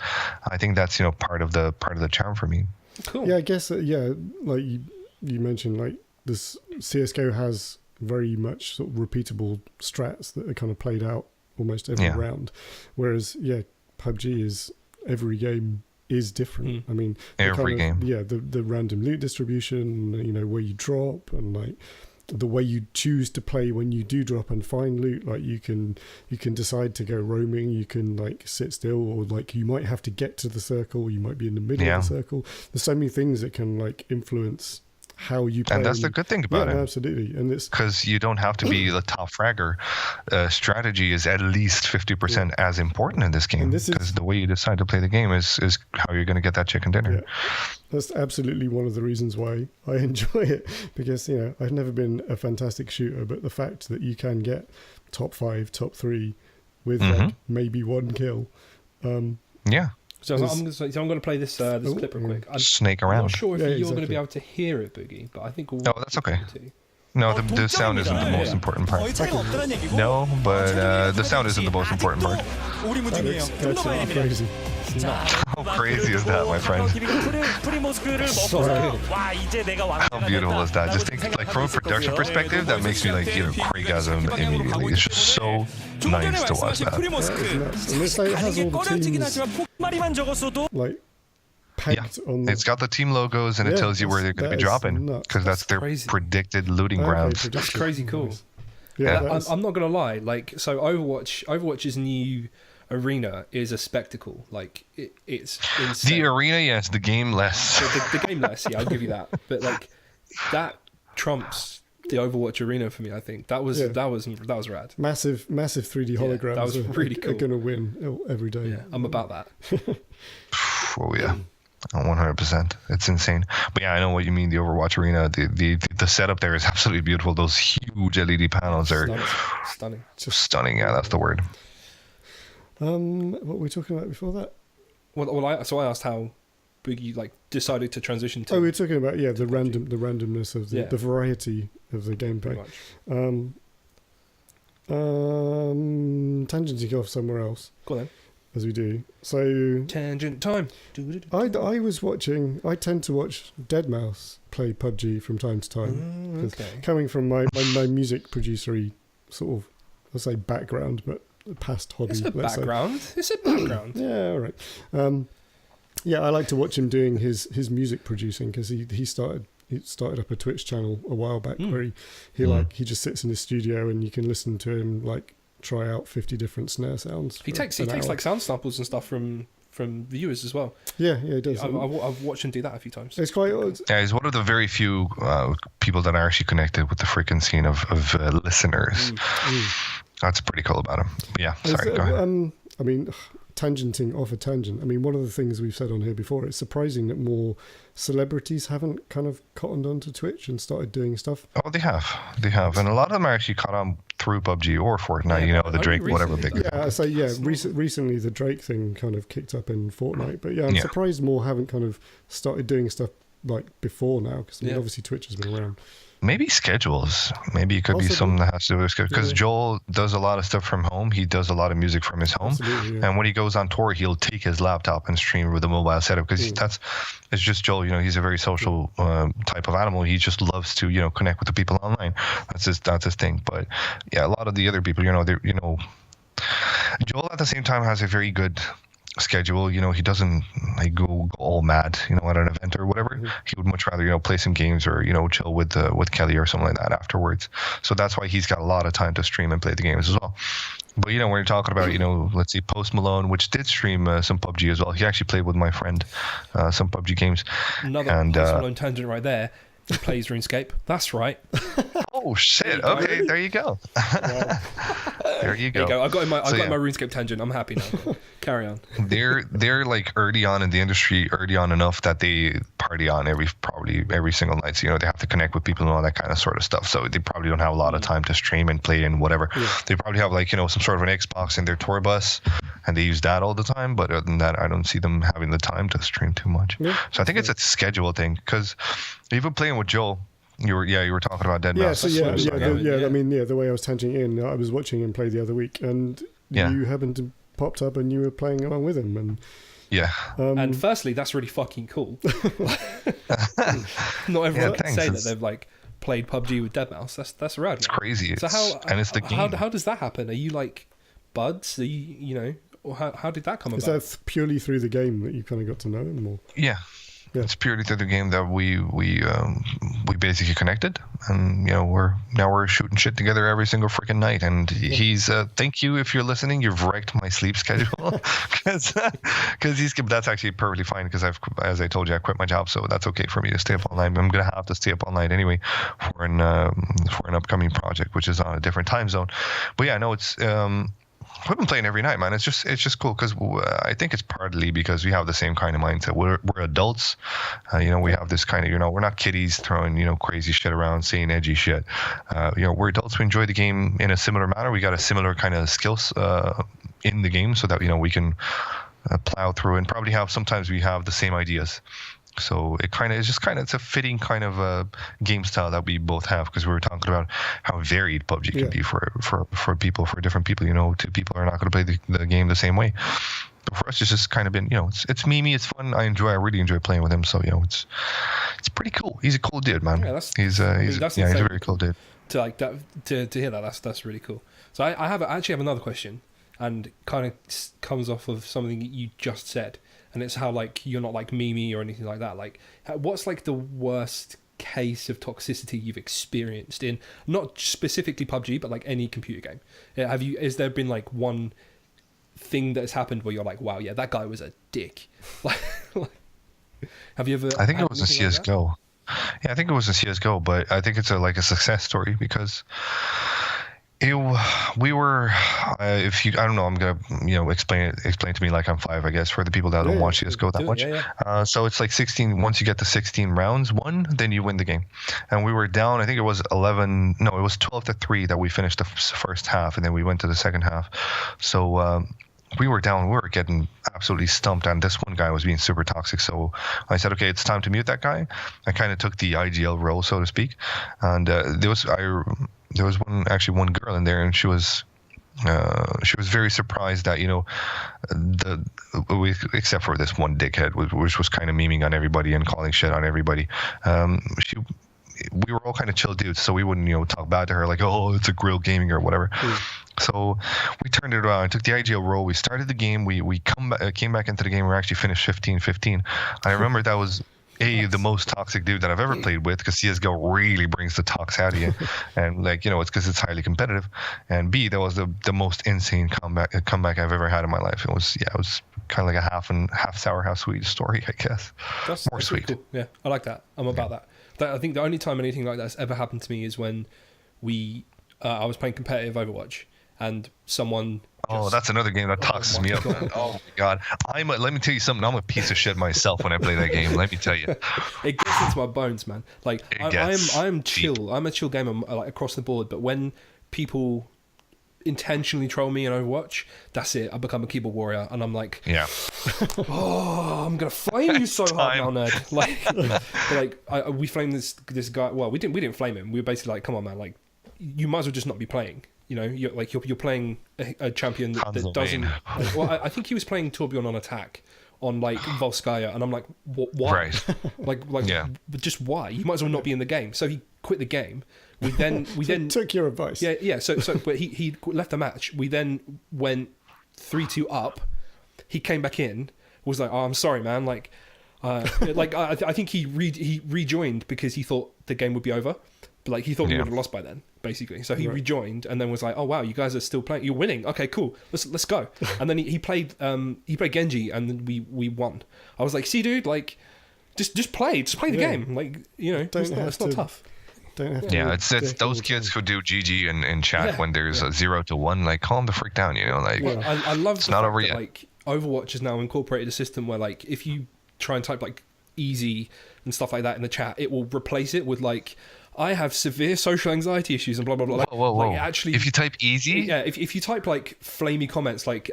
I think that's, part of the charm for me. Cool. Yeah, I guess, like you mentioned, like, this CSGO has very much sort of repeatable strats that are kind of played out almost every round, whereas PUBG is, every game is different. I mean, every game, the random loot distribution, where you drop, and like the way you choose to play when you do drop and find loot. Like you can decide to go roaming, you can like sit still, or like you might have to get to the circle, you might be in the middle of the circle. There's so many things that can like influence how you play. And that's the good thing about it. Absolutely. And it's because you don't have to be the top fragger. Strategy is at least 50% as important in this game, because the way you decide to play the game is how you're going to get that chicken dinner. Yeah. That's absolutely one of the reasons why I enjoy it, because I've never been a fantastic shooter, but the fact that you can get top 5, top 3 with like maybe one kill. So I'm going to play this clip real quick. Snake around. I'm not sure if you're going to be able to hear it, Boogie, but I think we'll... No, that's okay. No, the sound isn't the most important part. No, but the sound isn't the most important part. That's crazy. How crazy is that, my friend? How beautiful is that? Just think, like, from a production perspective, that makes me like Craigasm immediately. It's just so nice to watch that. And this like, has all the teams like pegged on. It's got the team logos, and it tells you where they're going to be dropping, because that's their predicted looting grounds. That's crazy cool. Yeah, I'm not gonna lie. Like, so Overwatch's new arena is a spectacle. Like, it's insane. The arena, yes. The game, less. The game less. Yeah, I'll give you that. But like, that trumps the Overwatch arena for me. I think that was rad. Massive 3D holograms. That was really cool. Are gonna win every day. Yeah, I'm about that. Oh yeah. 100%. It's insane. But yeah, I know what you mean. The Overwatch arena, the setup there is absolutely beautiful. Those huge LED panels are stunning. Just stunning. Yeah, that's the word. What were we talking about before that? Well, I asked how Boogie like decided to transition to. Oh, we were talking about the randomness of the variety of the gameplay. Tangenting off somewhere else. Go on then. As we do. So tangent time. I was watching. I tend to watch Deadmau5 play PUBG from time to time. Coming from my music producery sort of, I'll say background, but past hobby. It's a background. Yeah, all right. I like to watch him doing his music producing, because he started up a Twitch channel a while back where he just sits in his studio, and you can listen to him like try out 50 different snare sounds. He takes like sound samples and stuff from viewers as well. Yeah, he does. I've watched him do that a few times. It's quite odd. Yeah, he's one of the very few people that are actually connected with the freaking scene of listeners. That's pretty cool about him. But yeah, sorry, go ahead. I mean, tangenting off a tangent. I mean, one of the things we've said on here before, it's surprising that more celebrities haven't kind of cottoned onto Twitch and started doing stuff. Oh, they have, and a lot of them are actually caught on through PUBG or Fortnite. The Drake, whatever big. Yeah, so recently the Drake thing kind of kicked up in Fortnite, but I'm surprised more haven't kind of started doing stuff like before now, because obviously Twitch has been around. Maybe schedules. Maybe it could be something that has to do with schedule. Because Joel does a lot of stuff from home. He does a lot of music from his home. And when he goes on tour, he'll take his laptop and stream with a mobile setup, because it's just Joel. He's a very social type of animal. He just loves to connect with the people online. That's his thing. But yeah, a lot of the other people, Joel at the same time has a very good schedule. He doesn't like go all mad at an event or whatever. He would much rather play some games or chill with Kelly or something like that afterwards. So that's why he's got a lot of time to stream and play the games as well. But when you're talking about, let's see, Post Malone, which did stream some PUBG as well. He actually played with my friend some PUBG games. Another Post Malone tangent right there. He plays RuneScape. That's right. Oh shit! Okay, there you go. There you go. I got in my RuneScape tangent. I'm happy now. Carry on. They're like early on in the industry, early on enough that they party on probably every single night. So they have to connect with people and all that kind of sort of stuff. So they probably don't have a lot of time to stream and play and whatever. Yeah. They probably have some sort of an Xbox in their tour bus, and they use that all the time. But other than that, I don't see them having the time to stream too much. Yeah. So I think it's a schedule thing, because even playing with Joel. You were talking about Dead Mouse. Yeah, I mean, the way I was tangenting in, I was watching him play the other week, and you happened to popped up, and you were playing along with him, and and firstly, that's really fucking cool. Not everyone can say that they've played PUBG with Dead Mouse. That's rad. It's crazy. So it's the game. How does that happen? Are you buds? Are you or how did that come about? Is that purely through the game that you kind of got to know him, or? Yeah. It's purely through the game that we basically connected, and we're shooting shit together every single freaking night. And he's thank you if you're listening. You've wrecked my sleep schedule, because that's actually perfectly fine, because as I told you, I quit my job, so that's okay for me to stay up all night. I'm gonna have to stay up all night anyway for an upcoming project, which is on a different time zone. But it's. We've been playing every night, man. It's just cool, because I think it's partly because we have the same kind of mindset. We're adults, we have this kind of, we're not kiddies throwing crazy shit around, saying edgy shit. We're adults who enjoy the game in a similar manner. We got a similar kind of skills in the game, so that we can plow through, and probably sometimes we have the same ideas. So it's a fitting kind of game style that we both have, because we were talking about how varied PUBG can be for people, for different people. Two people are not going to play the game the same way. But for us, it's just kind of been, it's Mimi, it's fun. I really enjoy playing with him. So it's pretty cool. He's a cool dude, man. Yeah, he's a very cool dude. To hear that, that's really cool. So I actually have another question, and kind of comes off of something you just said. And it's how you're not Mimi or anything like that. What's the worst case of toxicity you've experienced in, not specifically PUBG, but any computer game? Has there been one thing that has happened where you're wow, yeah, that guy was a dick? Have you ever? I think it was in CS:GO. Yeah, I think it was in CS:GO, but I think it's a success story, because we were, I don't know, I'm gonna explain to me like I'm 5, I guess, for the people that don't watch CS:GO that much. So it's 16. Once you get to 16 rounds won, then you win the game. And we were down, I think it was 12-3 that we finished the first half, and then we went to the second half. So we were down, we were getting absolutely stumped, and this one guy was being super toxic. So I said, okay, it's time to mute that guy. I kind of took the IGL role, so to speak, and there was one girl in there, and she was very surprised that except for this one dickhead, which was kind of memeing on everybody and calling shit on everybody. We were all kind of chill dudes, so we wouldn't talk bad to her oh, it's a grill gaming or whatever. So we turned it around, took the IGL role. We started the game. We came back into the game. We actually finished 15-15. I remember that was the most toxic dude that I've ever played with, because CS:GO really brings the tox out of you, and it's because it's highly competitive. And B, that was the most insane comeback I've ever had in my life. It was kind of a half sour, half sweet story, I guess. That's sweet. Cool. Yeah, I like that. I'm about that. I think the only time anything like that's ever happened to me is when I was playing competitive Overwatch, and someone. Oh, that's another game that toxes me up, man. Oh my god! Let me tell you something. I'm a piece of shit myself when I play that game. Let me tell you. It gets into my bones, man. I am chill. Deep. I'm a chill gamer, across the board. But when people intentionally troll me in Overwatch, that's it. I become a keyboard warrior, and I'm I'm gonna flame you so hard now, nerd. We flamed this guy. Well, we didn't flame him. We were basically come on, man. You might as well just not be playing. You're playing a champion that doesn't. I think he was playing Torbjorn on attack on Volskaya, and I'm why? Right. Yeah. But just why? You might as well not be in the game. So he quit the game. We then took your advice. Yeah. So but he left the match. We then went 3-2 up. He came back in. Was oh, I'm sorry, man. I think he rejoined because he thought the game would be over. But like he thought we Yeah. would have lost by then, basically. So he rejoined and then was like, "Oh wow, you guys are still playing. You're winning. Okay, cool. Let's go." And then he played Genji and then we won. I was like, "See, dude, like just play the game. Like it's not tough." Don't have to Yeah, be it's dick all those the kids time. who do GG in chat Yeah, when there's yeah. a 0 to 1. Like, calm the frick down, like. Well, I love It's the not fact over that, yet. like Overwatch has now incorporated a system where like if you try and type like easy and stuff like that in the chat, it will replace it with like I have severe social anxiety issues and blah blah blah. Like, Whoa. Like, actually, if you type easy, yeah, if you type like flamey comments like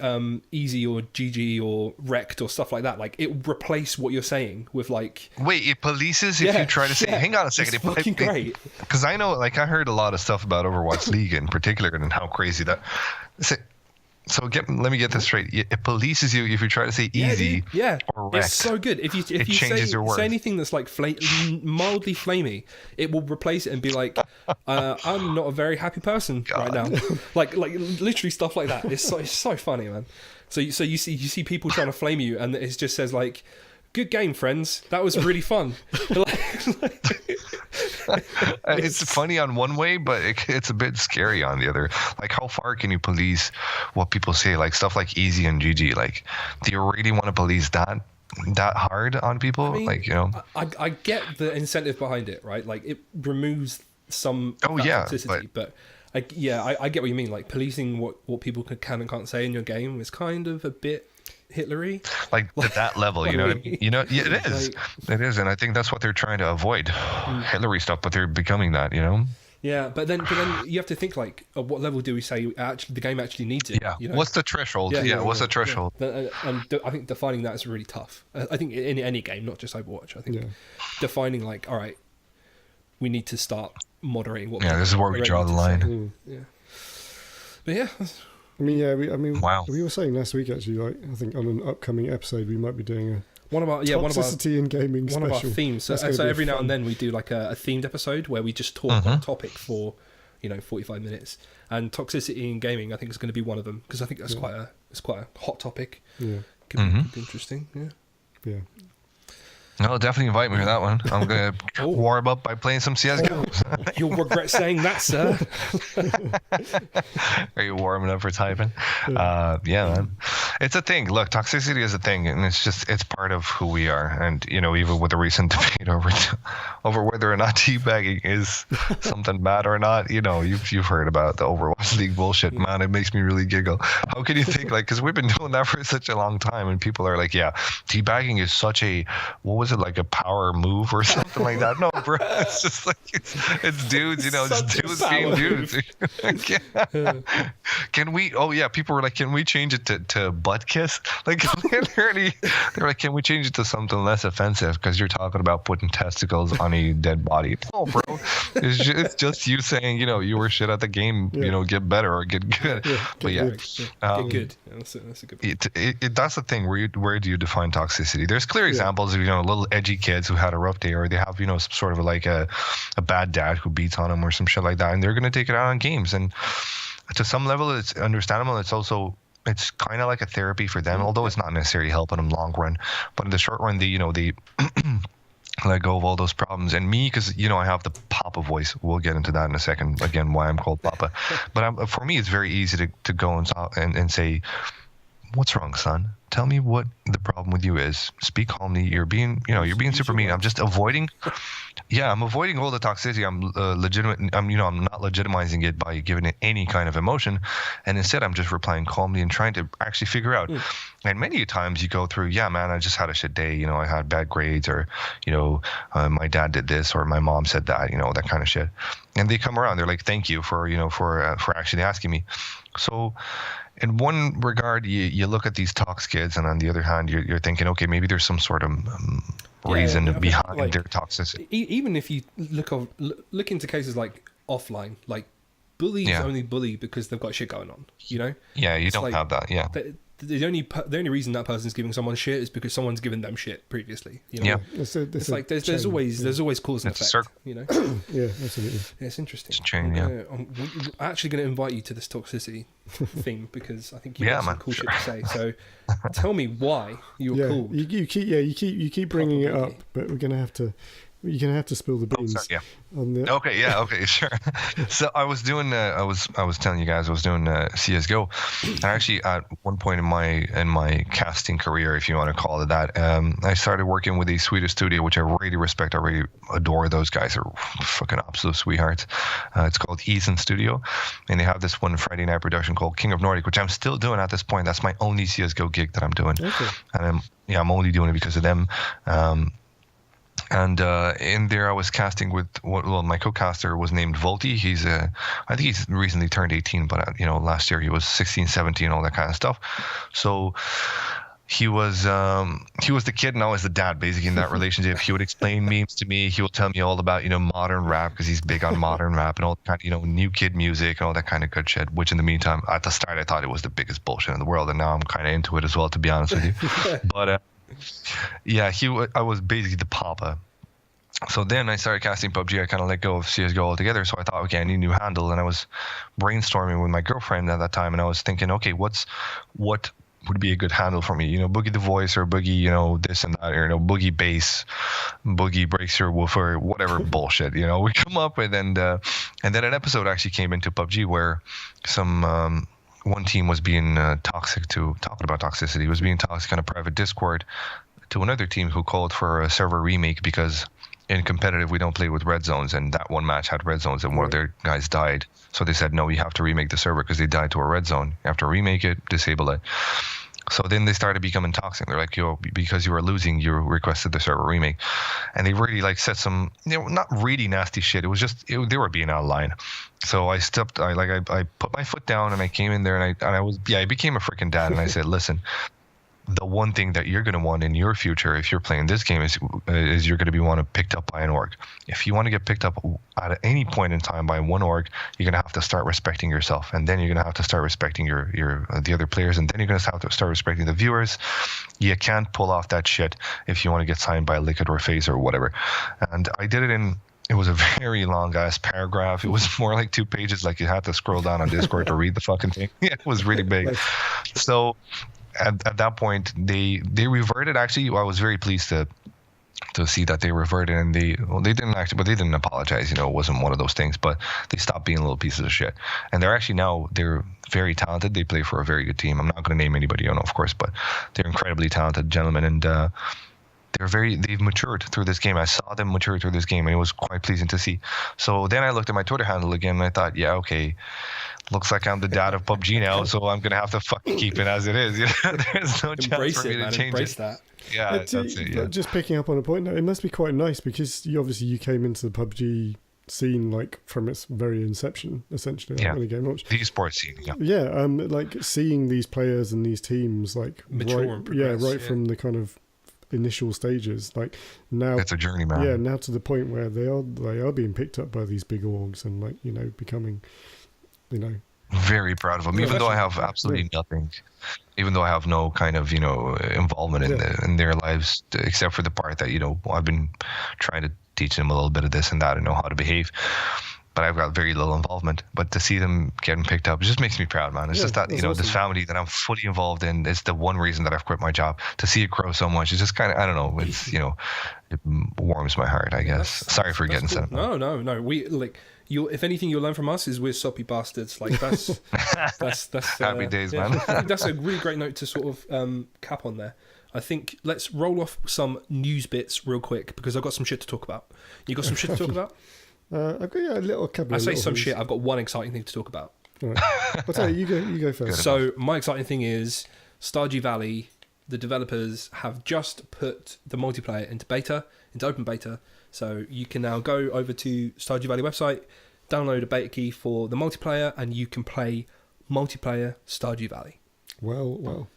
easy or GG or wrecked or stuff like that, like it will replace what you're saying with like wait, it polices if you try to say. Hang on a second, it's fucking great. Because I know, like, I heard a lot of stuff about Overwatch League in particular and how crazy that. So let me get this straight. It polices you if you try to say easy or wrecked. It's so good. If you changes your words. say anything that's like mildly flamey, it will replace it and be like, I'm not a very happy person right now. like literally stuff like that. It's so funny, man. So you see people trying to flame you, and it just says like, "Good game, friends. That was really fun." It's funny on one way, but it's a bit scary on the other. Like, how far can you police what people say? Like stuff like easy and GG. Like, do you really want to police that hard on people? I mean, like, I get the incentive behind it, right? Like it removes some toxicity, but I get what you mean. Like policing what people can and can't say in your game is kind of a bit Hitlery, like at that level, yeah, it is. It is, and I think that's what they're trying to avoid, Hillary stuff. But they're becoming that, Yeah, but then you have to think like, at what level do we say the game actually needs it? Yeah. What's the threshold? What's the threshold? Yeah. And I think defining that is really tough. I think in any game, not just Overwatch. I think defining like, all right, we need to start moderating what. Yeah, this is where we draw the line. Yeah. But yeah. Wow. We were saying last week actually, like I think on an upcoming episode we might be doing a toxicity in gaming one special. of our themes. So every now and then we do like a themed episode where we just talk on a topic for 45 minutes. And toxicity in gaming, I think, is going to be one of them because I think that's quite a hot topic. Yeah, could be interesting. Yeah. No, definitely invite me for that one. I'm gonna warm up by playing some CS:GO. You'll regret saying that, sir. Are you warming up for typing? Yeah, man. It's a thing. Look, toxicity is a thing, and it's part of who we are. And even with the recent debate over whether or not teabagging is something bad or not, you've heard about the Overwatch League bullshit, man. It makes me really giggle. How can you think because we've been doing that for such a long time, and people are like, yeah, teabagging is such a was it like a power move or something like that? No, bro. It's just like it's dudes, just dudes being dudes. Can we? Oh yeah, people were like, can we change it to butt kiss? Like literally, they're like, can we change it to something less offensive? Because you're talking about putting testicles on a dead body. No, bro. It's just you saying, you were shit at the game. Get better or get good. But get good. That's a good point. That's the thing. Where do you define toxicity? There's clear examples of little edgy kids who had a rough day, or they have some sort of like a bad dad who beats on them or some shit like that, and they're gonna take it out on games. And to some level, it's understandable. It's kind of like a therapy for them, although it's not necessarily helping them long run. But in the short run, they let go of all those problems. And me, because I have the Papa voice. We'll get into that in a second. Again, why I'm called Papa. But for me, it's very easy to go and say, "What's wrong, son? Tell me what the problem with you is. Speak calmly. You're being super mean. I'm just avoiding. Yeah, I'm avoiding all the toxicity. I'm not legitimizing it by giving it any kind of emotion, and instead I'm just replying calmly and trying to actually figure out. And many times you go through, yeah, man, I just had a shit day. I had bad grades, or my dad did this, or my mom said that. That kind of shit. And they come around. They're like, thank you for actually asking me. So. In one regard, you look at these tox kids, and on the other hand, you're thinking, okay, maybe there's some sort of reason behind their toxicity. Even if you look into cases like offline, like bullies only bully because they've got shit going on. Yeah, you don't have that. Yeah. The only reason that person's giving someone shit is because someone's given them shit previously. Yeah. It's like there's always cause and effect. Yeah, absolutely. Yeah, it's interesting. It's a chain, yeah. I'm actually going to invite you to this toxicity theme because I think you have some cool shit to say. So tell me why you're cool. You keep bringing it up, but we're going to have to You're gonna have to spill the beans. Sorry, yeah. On the... Okay, sure. So I was doing, I was telling you guys, I was doing CS:GO, and actually at one point in my casting career, if you want to call it that, I started working with a Swedish studio, which I really respect. I really adore those guys. They're fucking absolute sweethearts. It's called Eason Studio, and they have this one Friday night production called King of Nordic, which I'm still doing at this point. That's my only CS:GO gig that I'm doing, and I'm only doing it because of them. And in there, I was casting with my co-caster was named Volti. I think he's recently turned 18, but last year he was 16, 17, all that kind of stuff. So he was the kid and I was the dad, basically, in that relationship. He would explain memes to me. He would tell me all about modern rap, because he's big on modern rap and all kind of new kid music and all that kind of good shit. Which in the meantime, at the start, I thought it was the biggest bullshit in the world, and now I'm kind of into it as well, to be honest with you. But yeah, I was basically the papa. So then I started casting PUBG. I kind of let go of CS:GO altogether. So I thought, okay, I need a new handle. And I was brainstorming with my girlfriend at that time. And I was thinking, okay, what would be a good handle for me? Boogie the Voice, or Boogie, this and that, or Boogie Bass, Boogie Breaks Your Woofer, whatever bullshit, we come up with. And then an episode actually came into PUBG where some... one team was being talking about toxicity, was being toxic on a private Discord to another team who called for a server remake, because in competitive we don't play with red zones, and that one match had red zones and one of their guys died. So they said, no, you have to remake the server because they died to a red zone. You have to remake it, disable it. So then they started becoming toxic. They're like, because you were losing, you requested the server remake. And they really said some, not really nasty shit. It was just, they were being out of line. So I put my foot down and I came in there and I became a freaking dad. And I said, listen, the one thing that you're going to want in your future, if you're playing this game, is you're going to be picked up by an org. If you want to get picked up at any point in time by one org, you're going to have to start respecting yourself, and then you're going to have to start respecting the other players, and then you're going to have to start respecting the viewers. You can't pull off that shit if you want to get signed by Liquid or FaZe or whatever. And I did it it was a very long ass paragraph. It was more like 2 pages. Like you had to scroll down on Discord to read the fucking thing. Yeah, it was really big. So at that point, they reverted. Actually, I was very pleased to see that they reverted, and they didn't apologize. It wasn't one of those things, but they stopped being little pieces of shit. And they're very talented. They play for a very good team. I'm not going to name anybody, of course, but they're incredibly talented gentlemen, and they've matured through this game. I saw them mature through this game, and it was quite pleasing to see. So then I looked at my Twitter handle again, and I thought, yeah, okay, looks like I'm the dad of PUBG now, so I'm gonna have to fucking keep it as it is. There's no chance for me to change it. That. Yeah, that's it. Yeah. Just picking up on a point, it must be quite nice, because you came into the PUBG scene from its very inception, essentially. Yeah, when the game launched. The esports scene. Yeah. Yeah, seeing these players and these teams mature and progress, from the kind of initial stages, now it's a journey, man. Yeah, now to the point where they are being picked up by these big orgs and becoming, very proud of them. Even though I have absolutely nothing, even though I have no kind of involvement in their lives, except for the part that I've been trying to teach them a little bit of this and that and know how to behave. But I've got very little involvement. But to see them getting picked up, it just makes me proud, man. It's just that, awesome. This family that I'm fully involved in, it's the one reason that I've quit my job. To see it grow so much, it's just kind of, I don't know, it's, it warms my heart, I guess. Sorry for getting sentimental. No. We, if anything you'll learn from us is we're soppy bastards. That's happy days, man. I think that's a really great note to sort of cap on there. I think let's roll off some news bits real quick, because I've got some shit to talk about. You got some shit to talk about? I've got a little couple. I say some shit. I've got one exciting thing to talk about. Right. I'll tell you. You go first. So my exciting thing is Stardew Valley. The developers have just put the multiplayer into open beta. So you can now go over to Stardew Valley website, download a beta key for the multiplayer, and you can play multiplayer Stardew Valley. Well.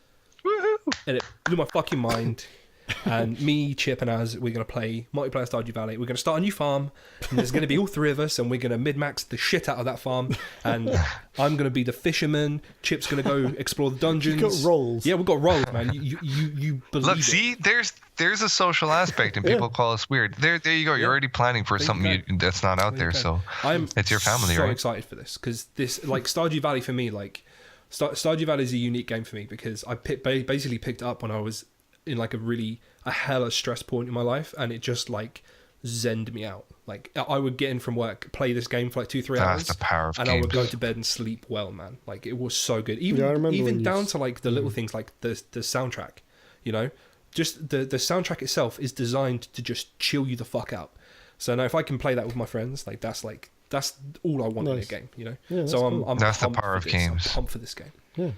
Woohoo! And it blew my fucking mind. And me, Chip, and Az, we're going to play multiplayer Stardew Valley. We're going to start a new farm, and there's going to be all 3 of us, and we're going to mid-max the shit out of that farm. And I'm going to be the fisherman. Chip's going to go explore the dungeons. You've got roles. Yeah, we've got roles, man. You believe Look, it. see, there's a social aspect, and people call us weird. There you go. You're already planning for something that's not out there. So it's your family, right? I'm so excited for this, because this, Stardew Valley for me, Stardew Valley is a unique game for me, because I basically picked it up when I was in a hella stress point in my life, and it just zenned me out. Like, I would get in from work, play this game for like 2-3 hours, That's the power of and games. I would go to bed and sleep well, man. Like, it was so good. Even I remember even when down to like the little things like the soundtrack, you know, just the soundtrack itself is designed to just chill you the fuck out. So now if I can play that with my friends, like that's all I want in a game, you know. Yeah, so cool. I'm That's the pumped power for of this. games. I'm pumped for this game. Yeah.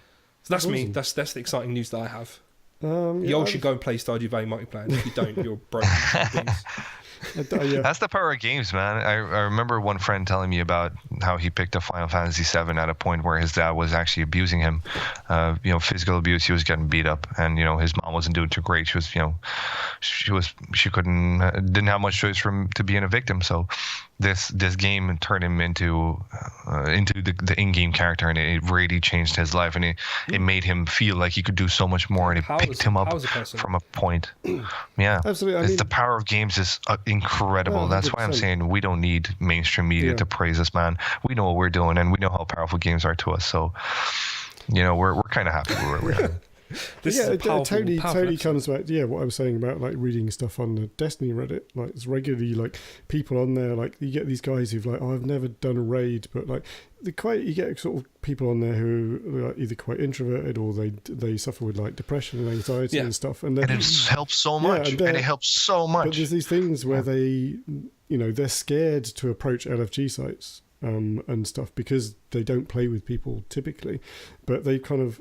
So that's me. Awesome. That's the exciting news that I have. Yeah, You all should go and play Stardew Valley multiplayer. And if you don't, you're broke. yeah. That's the power of games, man. I remember one friend telling me about how he picked up Final Fantasy VII at a point where his dad was actually abusing him. Physical abuse. He was getting beat up, and his mom wasn't doing too great. She was, she didn't have much choice to being a victim. So this game turned him into the in-game character, and it really changed his life, and it made him feel like he could do so much more, and it picked him up from a point. Yeah, absolutely. The power of games is incredible. Oh, that's why I'm 100%. saying we don't need mainstream media to praise us, man. We know what we're doing, and we know how powerful games are to us. So, we're kind of happy where we're at. This is a it powerful totally episode. comes back. Yeah, what I was saying about like reading stuff on the Destiny Reddit. Like, it's regularly like people on there. Like, you get these guys who've like, I've never done a raid, but like you get sort of people on there who are either quite introverted or they suffer with like depression and anxiety and stuff. And it helps so much. And it helps so much. But there's these things where they're scared to approach LFG sites and stuff because they don't play with people typically, but they kind of,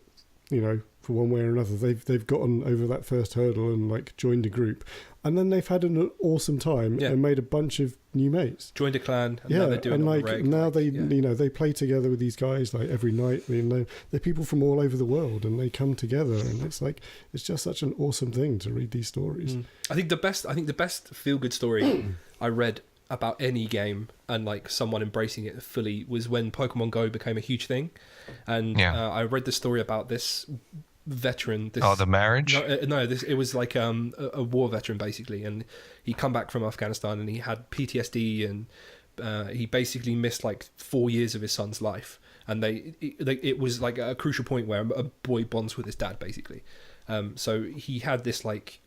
for one way or another, they've gotten over that first hurdle and like joined a group, and then they've had an awesome time and made a bunch of new mates. Joined a clan, and now they're doing and it on like the reg. now they play together with these guys like every night. They're people from all over the world, and they come together, and it's just such an awesome thing to read these stories. I think the best feel good story I read about any game and like someone embracing it fully was when Pokemon Go became a huge thing, and I read the story about this veteran. The marriage? It was like a war veteran basically, and he come back from Afghanistan and he had PTSD, and he basically missed like 4 years of his son's life, and it was like a crucial point where a boy bonds with his dad basically. So he had this like.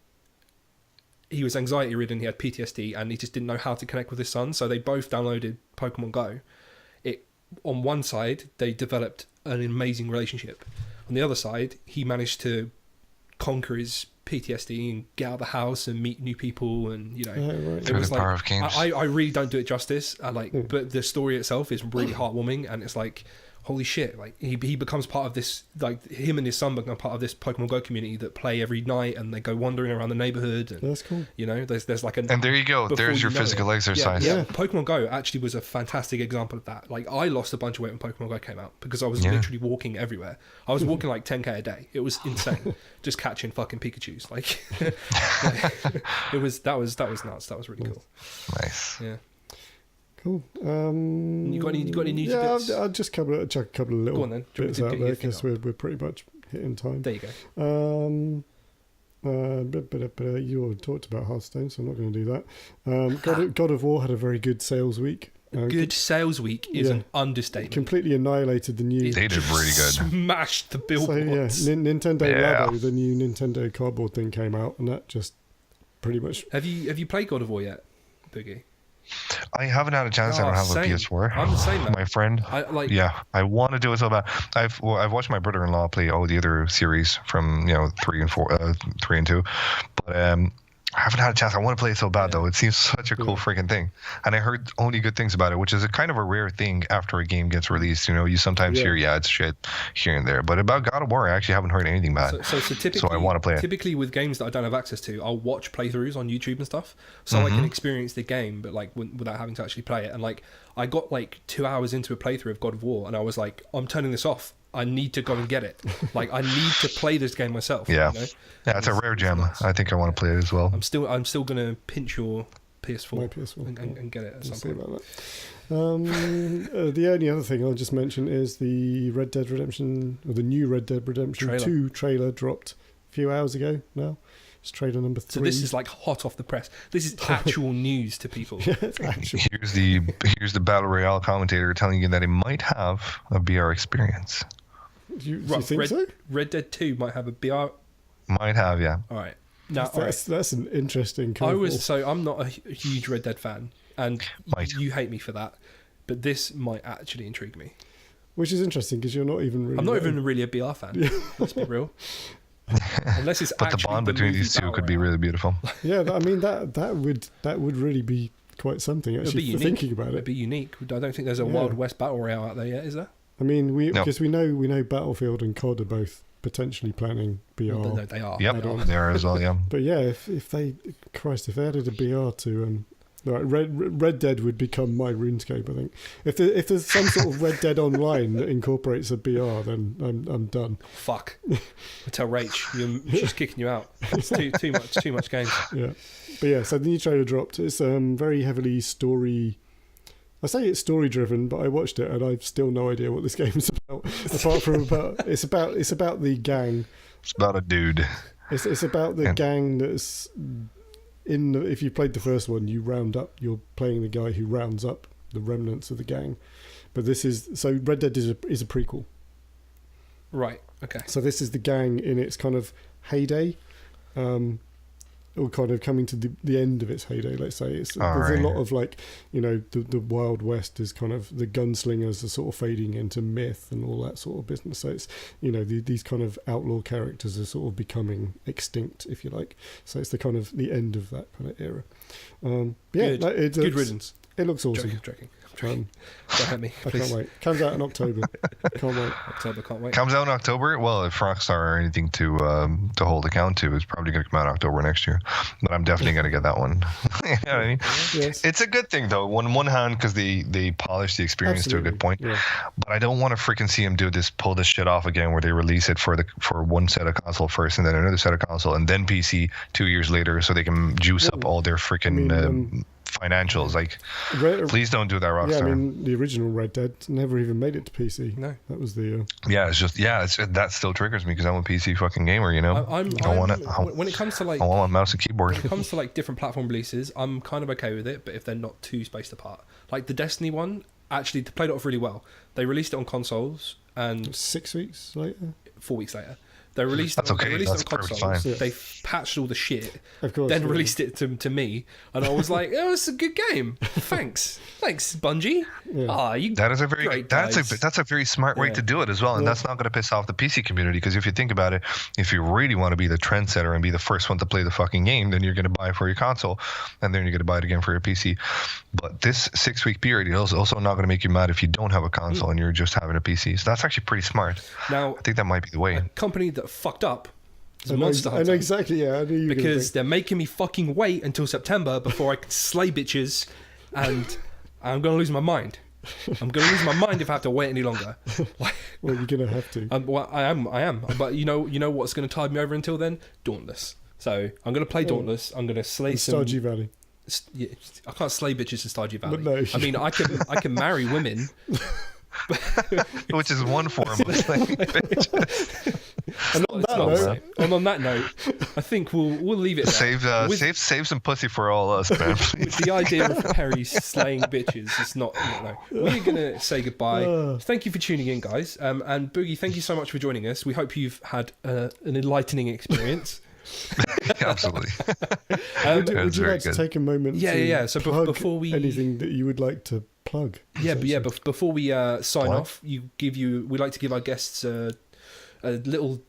He was anxiety ridden, he had PTSD, and he just didn't know how to connect with his son. So they both downloaded Pokemon Go. On one side, they developed an amazing relationship. On the other side, he managed to conquer his PTSD and get out of the house and meet new people, and it was like, power of games. I really don't do it justice. But the story itself is really heartwarming, and it's like, holy shit! Like he becomes part of this. Like him and his son become part of this Pokemon Go community that play every night, and they go wandering around the neighborhood. And, that's cool. There's like and there you go. There's your physical exercise. Yeah. Pokemon Go actually was a fantastic example of that. Like I lost a bunch of weight when Pokemon Go came out because I was literally walking everywhere. I was walking like 10k a day. It was insane, just catching fucking Pikachus. Like, that was nuts. That was really cool. Nice. Yeah. Cool. You got any news bits? I'll just chuck a couple of little bits out there because we're pretty much hitting time. There you go. You already talked about Hearthstone, so I'm not going to do that. God of War had a very good sales week. Good sales week is an understatement. Completely annihilated the new. They did really good. Smashed the billboards. So Nintendo Labo, the new Nintendo cardboard thing came out, and that just pretty much. Have you played God of War yet, Boogie? I haven't had a chance. I don't have a PS4. I'm the same, man. My friend. I want to do it so bad. I've watched my brother-in-law play all the other series from 3 and 4, 3 and 2, but I haven't had a chance. I want to play it so bad though. It seems such a cool freaking thing, and I heard only good things about it, which is a kind of a rare thing after a game gets released. You sometimes hear it's shit here and there, but about God of War, I actually haven't heard anything bad. So typically, I want to play it. Typically with games that I don't have access to, I'll watch playthroughs on YouTube and stuff, so I can experience the game, but like without having to actually play it. And like I got like 2 hours into a playthrough of God of War, and I was like, I'm turning this off. I need to go and get it. Like I need to play this game myself. Yeah, it's a rare gem. Nice. I think I want to play it as well. I'm still gonna pinch your PS4, my PS4 and get it at some point. About that. The only other thing I'll just mention is the Red Dead Redemption, or the new Red Dead Redemption 2 trailer dropped a few hours ago now. It's trailer number 3. So this is like hot off the press. This is actual news to people. It's actual. Here's the Battle Royale commentator telling you that it might have a BR experience. Do you think so? Red Dead 2 might have a BR. Might have, yeah. All right. Now, that's an interesting. I'm not a huge Red Dead fan, and you hate me for that, but this might actually intrigue me. Which is interesting because you're not even really. I'm not even really a BR fan. Let's be real. Unless it's but the bond between these two could be really beautiful. Yeah, I mean that would really be quite something actually. For thinking about it, it'd be unique. I don't think there's a Wild West battle royale out there yet, is there? I mean, because we know Battlefield and COD are both potentially planning BR. No, they are. Yep, they are as well. Yeah. But yeah, if they added a BR to Red Dead would become my RuneScape, I think. If there's some sort of Red Dead Online that incorporates a BR, then I'm done. Fuck. I tell Rach, she's kicking you out. It's too much games. Yeah, but yeah. So the new trailer dropped. It's very heavily story. I say it's story driven, but I watched it and I've still no idea what this game is about. Apart from it's about the gang. It's about a dude. It's about the gang that's. If you played the first one, you're playing the guy who rounds up the remnants of the gang. But Red Dead is a prequel. Right, okay. So this is the gang in its kind of heyday, or kind of coming to the end of its heyday, let's say. There's a lot of the Wild West is kind of, the gunslingers are sort of fading into myth and all that sort of business. So it's, these kind of outlaw characters are sort of becoming extinct, if you like. So it's the end of that kind of era. Good riddance. It looks awesome. Joking. Don't hurt me. I can't wait. Comes out in October. Can't wait. Can't wait. Comes out in October. Well, if Rockstar are anything to hold account to, it's probably going to come out in October next year. But I'm definitely going to get that one. You know what I mean? Yes. It's a good thing though. On one hand, because they polish the experience to a good point. Yeah. But I don't want to freaking see them pull this shit off again, where they release it for one set of console first, and then another set of console, and then PC 2 years later, so they can juice up all their freaking. Financials, please don't do that, Rockstar. Yeah, I mean, the original Red Dead never even made it to PC. No, that was the. That still triggers me because I'm a PC fucking gamer. When it comes to I want my mouse and keyboard. When it comes to different platform releases, I'm kind of okay with it, but if they're not too spaced apart, like the Destiny one, actually played it off really well. They released it on consoles and 6 weeks later, 4 weeks later. They released it on consoles. Yeah. They patched all the shit. Of course. Then released it to me, and I was like, "Oh, it's a good game. Thanks, Bungie." Yeah. That's a very smart way to do it as well, and that's not going to piss off the PC community. Because if you think about it, if you really want to be the trendsetter and be the first one to play the fucking game, then you're going to buy it for your console, and then you're going to buy it again for your PC. But this 6 week period is also not going to make you mad if you don't have a console and you're just having a PC. So that's actually pretty smart. Now, I think that might be the way. A company that fucked up is Monster Hunter. I know exactly, yeah. I knew you were because they're making me fucking wait until September before I can slay bitches, and I'm going to lose my mind. I'm going to lose my mind if I have to wait any longer. Well, you're going to have to. I am. But you know what's going to tide me over until then? Dauntless. So I'm going to play Dauntless. I'm going to slay some... Stardew Valley. Yeah, I can't slay bitches in Stardew Valley. But no. I mean, I can marry women... Which is one form of slaying bitches. And on that note, I think we'll leave it there. Save some pussy for all us, man. The idea of Perry slaying bitches is not. We're gonna say goodbye. Thank you for tuning in, guys. And Boogie, thank you so much for joining us. We hope you've had an enlightening experience. Absolutely. Would you like to take a moment? Yeah. So before we anything that you would like to plug? But before we sign off, we like to give our guests a little,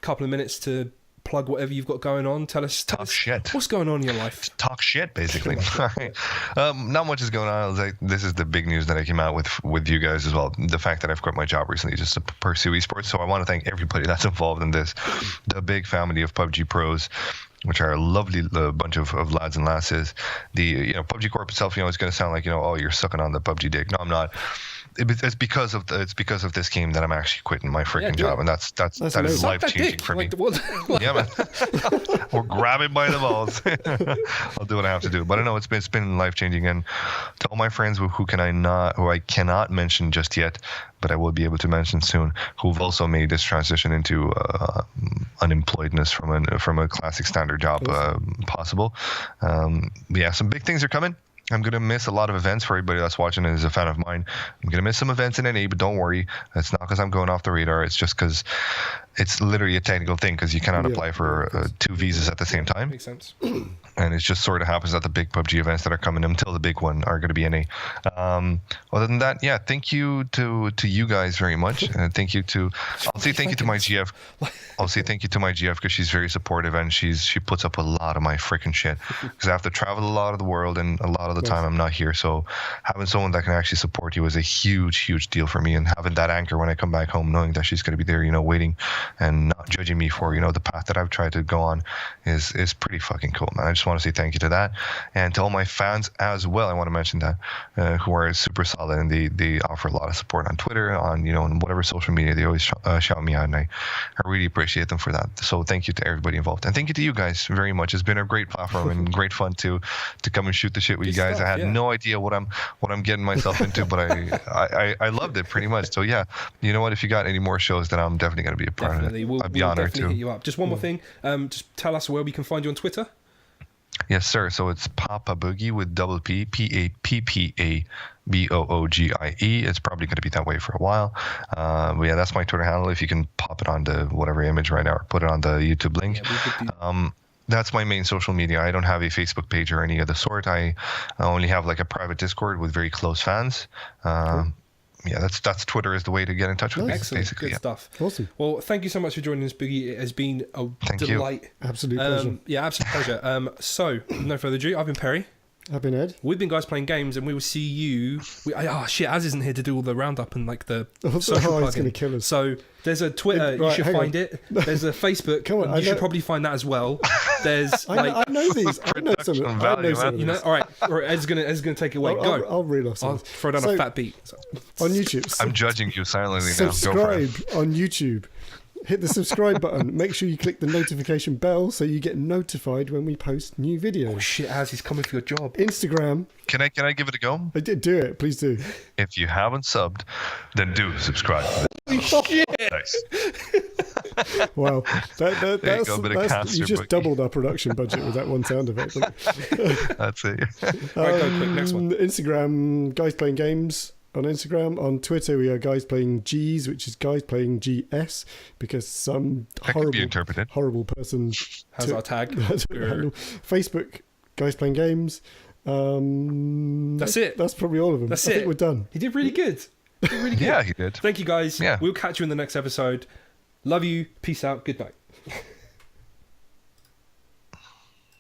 couple of minutes to plug whatever you've got going on. Tell us shit. What's going on in your life. Talk shit, basically. All right. Not much is going on. This is the big news that I came out with you guys as well. The fact that I've quit my job recently just to pursue esports. So I want to thank everybody that's involved in this. The big family of PUBG pros, which are a lovely bunch of lads and lasses. The PUBG Corp itself, it's going to sound like oh, you're sucking on the PUBG dick. No, I'm not. It's because of this game that I'm actually quitting my freaking job, and that is life changing for me. Yeah, man. We're grabbing by the balls. I'll do what I have to do, but I know it's been life changing, and to all my friends who I cannot mention just yet, but I will be able to mention soon, who've also made this transition into unemployedness from a classic standard job possible. Some big things are coming. I'm going to miss a lot of events for everybody that's watching and is a fan of mine. I'm going to miss some events in NA, but don't worry. It's not because I'm going off the radar. It's just because it's literally a technical thing because you cannot apply for 2 visas at the same time. Makes sense. And it just sort of happens that the big PUBG events that are coming until the big one are going to be NA. Other than that, yeah, thank you to you guys very much. And thank you to, I'll say thank you to my GF. I'll say thank you to my GF because she's very supportive and she puts up a lot of my freaking shit because I have to travel a lot of the world and a lot of the time I'm not here. So having someone that can actually support you is a huge deal for me, and having that anchor when I come back home, knowing that she's going to be there, waiting and not judging me for, the path that I've tried to go on is pretty fucking cool, man. I just want to say thank you to that, and to all my fans as well. I want to mention that who are super solid, and they offer a lot of support on Twitter, on on whatever social media. They always shout me out, and I really appreciate them for that. So thank you to everybody involved, and thank you to you guys very much. It's been a great platform and great fun to come and shoot the shit with you guys. I had no idea what I'm getting myself into, but I loved it pretty much. So yeah, you know what? If you got any more shows, then I'm definitely going to be a part of it. I'd be honored to. Hit you up. Just one more thing. Just tell us where we can find you on Twitter. Yes, sir. So it's Papa Boogie with double P, PAPPABOOGIE. It's probably going to be that way for a while. But yeah, that's my Twitter handle. If you can pop it onto whatever image right now or put it on the YouTube link. That's my main social media. I don't have a Facebook page or any of the sort. I only have like a private Discord with very close fans. Yeah, that's Twitter is the way to get in touch with me. Excellent, basically. Good stuff. Awesome. Well, thank you so much for joining us, Boogie. It has been a delight. Absolute pleasure. Yeah, absolute pleasure. So, no further ado, I've been Perry. I've been Ed. We've been Guys Playing Games, and we will see you. Az isn't here to do all the roundup and like the social he's going to kill us. So there's a Twitter. You should find it. There's a Facebook. Come on, you should probably find that as well. There's I know these. I know some of them. All right. Ed's gonna take it away. Go. I'll reel off some. I'll throw down a fat beat. On YouTube. I'm judging you silently now. Subscribe on YouTube. Hit the subscribe button. Make sure you click the notification bell so you get notified when we post new videos. Oh shit, Az, he's coming for your job. Instagram. Can I give it a go? I did do it. Please do. If you haven't subbed, then do subscribe. Shit. Nice. Wow, that's you just doubled our production budget with that one sound effect. That's it. All right, go quick. Next one. Instagram, Guys Playing Games. On Instagram, on Twitter, we are Guys Playing Gs, which is Guys Playing GS, because some horrible person has our tag. Facebook, Guys Playing Games. That's it. That's probably all of them. I think we're done. He did really good. Yeah, he did. Thank you, guys. Yeah. We'll catch you in the next episode. Love you. Peace out. Good night.